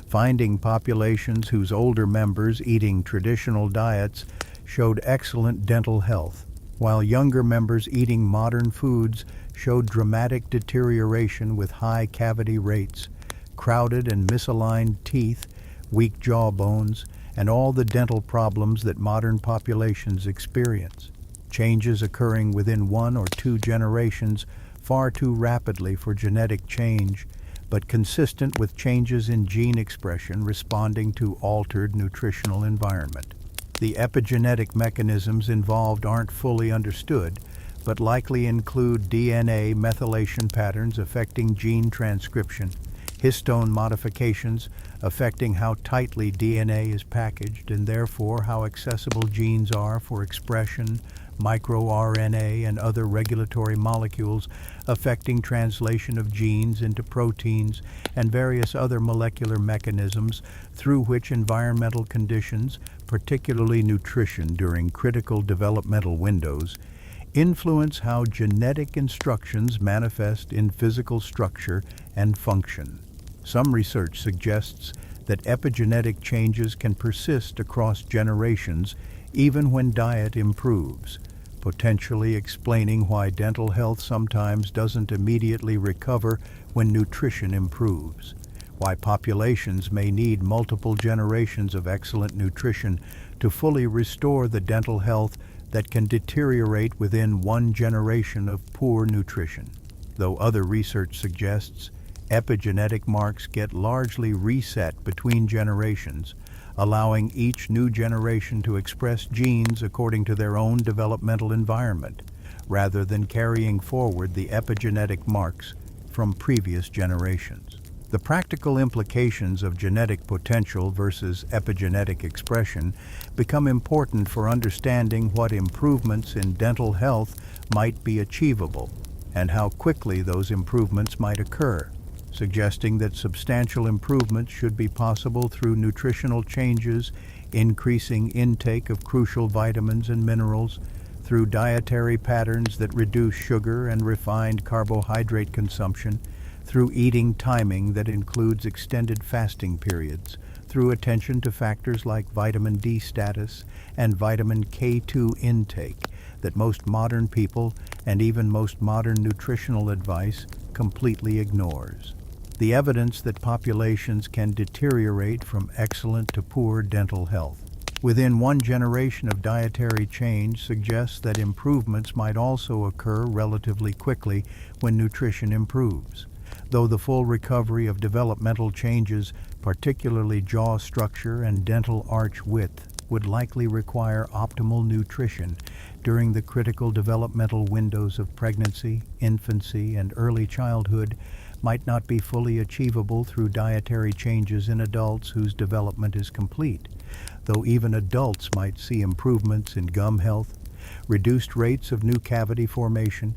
A: finding populations whose older members eating traditional diets showed excellent dental health, while younger members eating modern foods showed dramatic deterioration with high cavity rates, crowded and misaligned teeth, weak jaw bones, and all the dental problems that modern populations experience. Changes occurring within 1 or 2 generations far too rapidly for genetic change, but consistent with changes in gene expression responding to altered nutritional environment. The epigenetic mechanisms involved aren't fully understood, but likely include DNA methylation patterns affecting gene transcription, histone modifications affecting how tightly DNA is packaged and therefore how accessible genes are for expression, microRNA and other regulatory molecules affecting translation of genes into proteins, and various other molecular mechanisms through which environmental conditions, particularly nutrition during critical developmental windows, influence how genetic instructions manifest in physical structure and function. Some research suggests that epigenetic changes can persist across generations even when diet improves, potentially explaining why dental health sometimes doesn't immediately recover when nutrition improves, why populations may need multiple generations of excellent nutrition to fully restore the dental health that can deteriorate within 1 generation of poor nutrition. Though other research suggests epigenetic marks get largely reset between generations, allowing each new generation to express genes according to their own developmental environment, rather than carrying forward the epigenetic marks from previous generations. The practical implications of genetic potential versus epigenetic expression become important for understanding what improvements in dental health might be achievable and how quickly those improvements might occur, suggesting that substantial improvements should be possible through nutritional changes, increasing intake of crucial vitamins and minerals, through dietary patterns that reduce sugar and refined carbohydrate consumption, through eating timing that includes extended fasting periods, through attention to factors like vitamin D status and vitamin K2 intake that most modern people and even most modern nutritional advice completely ignores. The evidence that populations can deteriorate from excellent to poor dental health within 1 generation of dietary change suggests that improvements might also occur relatively quickly when nutrition improves, though the full recovery of developmental changes, particularly jaw structure and dental arch width, would likely require optimal nutrition during the critical developmental windows of pregnancy, infancy, and early childhood might not be fully achievable through dietary changes in adults whose development is complete, though even adults might see improvements in gum health, reduced rates of new cavity formation,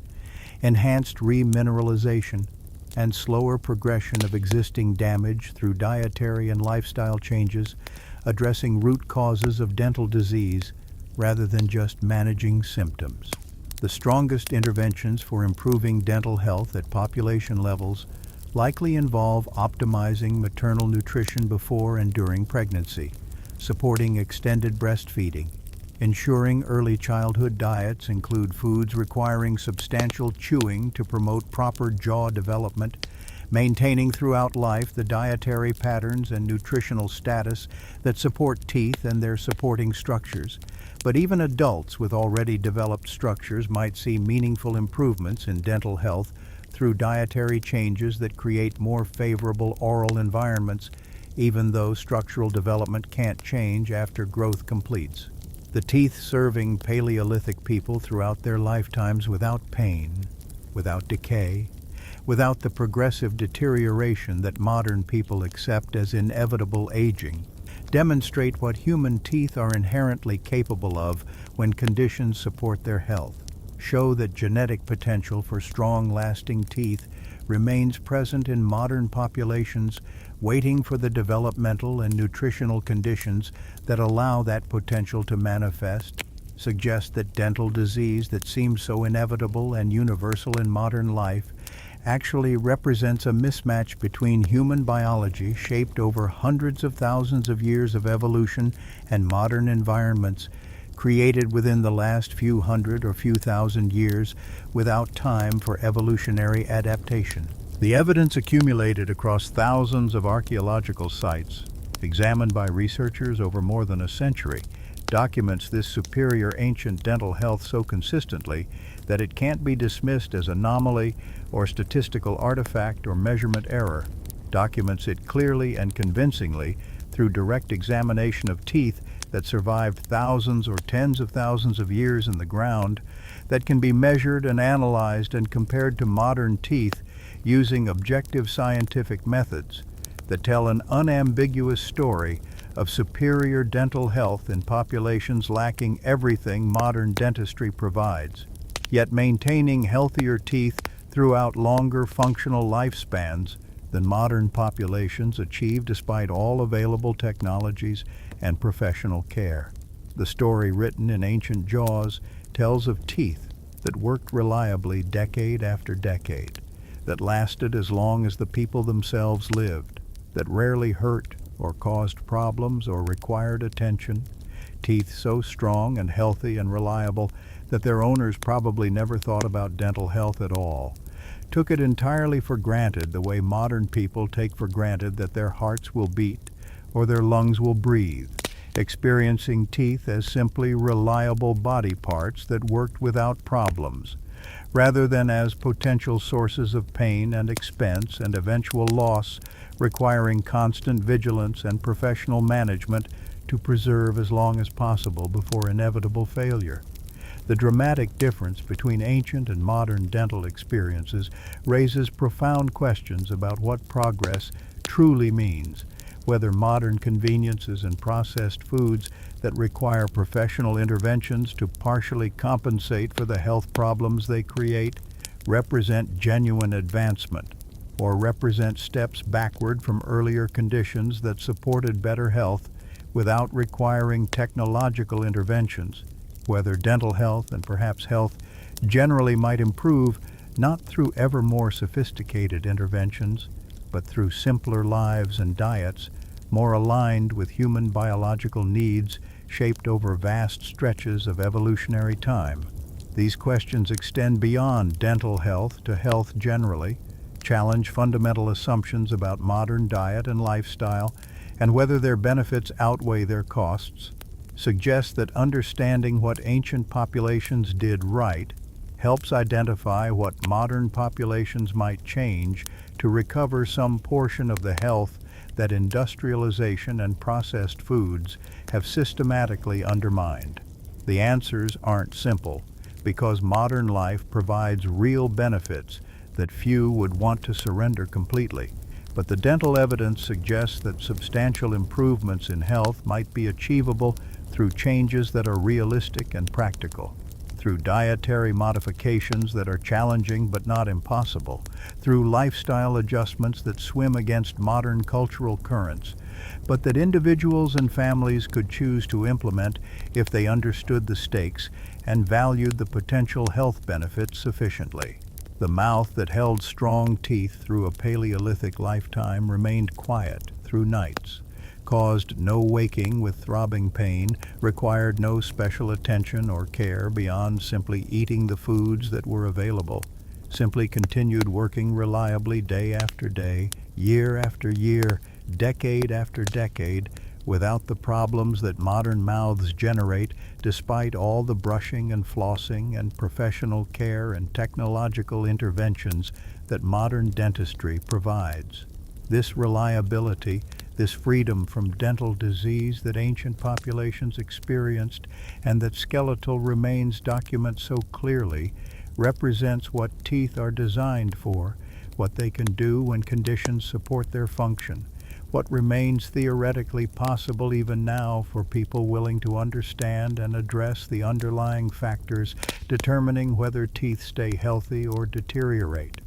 A: enhanced remineralization, and slower progression of existing damage through dietary and lifestyle changes, addressing root causes of dental disease rather than just managing symptoms. The strongest interventions for improving dental health at population levels likely involve optimizing maternal nutrition before and during pregnancy, supporting extended breastfeeding, ensuring early childhood diets include foods requiring substantial chewing to promote proper jaw development, maintaining throughout life the dietary patterns and nutritional status that support teeth and their supporting structures. But even adults with already developed structures might see meaningful improvements in dental health through dietary changes that create more favorable oral environments, even though structural development can't change after growth completes. The teeth serving Paleolithic people throughout their lifetimes without pain, without decay, without the progressive deterioration that modern people accept as inevitable aging, demonstrate what human teeth are inherently capable of when conditions support their health, show that genetic potential for strong, lasting teeth remains present in modern populations, waiting for the developmental and nutritional conditions that allow that potential to manifest, suggest that dental disease that seems so inevitable and universal in modern life actually represents a mismatch between human biology shaped over hundreds of thousands of years of evolution and modern environments created within the last few hundred or few thousand years without time for evolutionary adaptation. The evidence accumulated across thousands of archaeological sites, examined by researchers over more than a century, documents this superior ancient dental health so consistently that it can't be dismissed as anomaly or statistical artifact or measurement error. Documents it clearly and convincingly through direct examination of teeth that survived thousands or tens of thousands of years in the ground, that can be measured and analyzed and compared to modern teeth using objective scientific methods that tell an unambiguous story of superior dental health in populations lacking everything modern dentistry provides, yet maintaining healthier teeth throughout longer functional lifespans than modern populations achieve despite all available technologies and professional care. The story written in ancient jaws tells of teeth that worked reliably decade after decade, that lasted as long as the people themselves lived, that rarely hurt or caused problems or required attention, teeth so strong and healthy and reliable that their owners probably never thought about dental health at all, took it entirely for granted the way modern people take for granted that their hearts will beat or their lungs will breathe, experiencing teeth as simply reliable body parts that worked without problems, rather than as potential sources of pain and expense and eventual loss, requiring constant vigilance and professional management to preserve as long as possible before inevitable failure. The dramatic difference between ancient and modern dental experiences raises profound questions about what progress truly means, whether modern conveniences and processed foods that require professional interventions to partially compensate for the health problems they create represent genuine advancement, or represent steps backward from earlier conditions that supported better health without requiring technological interventions, whether dental health and perhaps health generally might improve not through ever more sophisticated interventions, but through simpler lives and diets more aligned with human biological needs shaped over vast stretches of evolutionary time. These questions extend beyond dental health to health generally, challenge fundamental assumptions about modern diet and lifestyle, and whether their benefits outweigh their costs, suggest that understanding what ancient populations did right helps identify what modern populations might change to recover some portion of the health that industrialization and processed foods have systematically undermined. The answers aren't simple, because modern life provides real benefits that few would want to surrender completely. But the dental evidence suggests that substantial improvements in health might be achievable through changes that are realistic and practical, through dietary modifications that are challenging but not impossible, through lifestyle adjustments that swim against modern cultural currents, but that individuals and families could choose to implement if they understood the stakes and valued the potential health benefits sufficiently. The mouth that held strong teeth through a Paleolithic lifetime remained quiet through nights, caused no waking with throbbing pain, required no special attention or care beyond simply eating the foods that were available, simply continued working reliably day after day, year after year, decade after decade, without the problems that modern mouths generate, despite all the brushing and flossing and professional care and technological interventions that modern dentistry provides. This reliability, this freedom from dental disease that ancient populations experienced and that skeletal remains document so clearly, represents what teeth are designed for, what they can do when conditions support their function, what remains theoretically possible even now for people willing to understand and address the underlying factors determining whether teeth stay healthy or deteriorate,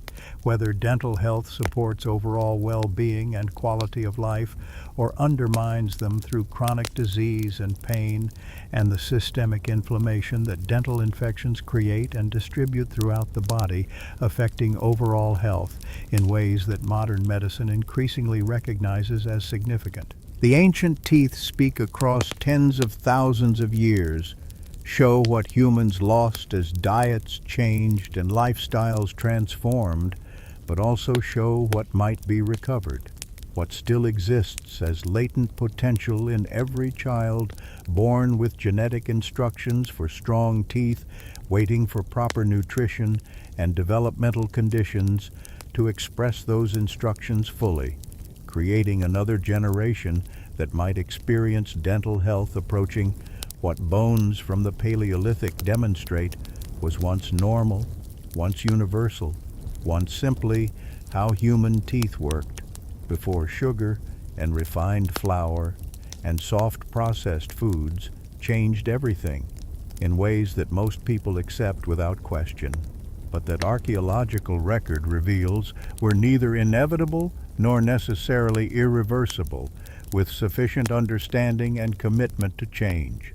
A: whether dental health supports overall well-being and quality of life or undermines them through chronic disease and pain and the systemic inflammation that dental infections create and distribute throughout the body, affecting overall health in ways that modern medicine increasingly recognizes as significant. The ancient teeth speak across tens of thousands of years, show what humans lost as diets changed and lifestyles transformed, but also show what might be recovered, what still exists as latent potential in every child born with genetic instructions for strong teeth, waiting for proper nutrition and developmental conditions to express those instructions fully, creating another generation that might experience dental health approaching what bones from the Paleolithic demonstrate was once normal, once universal, once simply how human teeth worked before sugar and refined flour and soft processed foods changed everything in ways that most people accept without question, but that archaeological record reveals were neither inevitable nor necessarily irreversible, with sufficient understanding and commitment to change.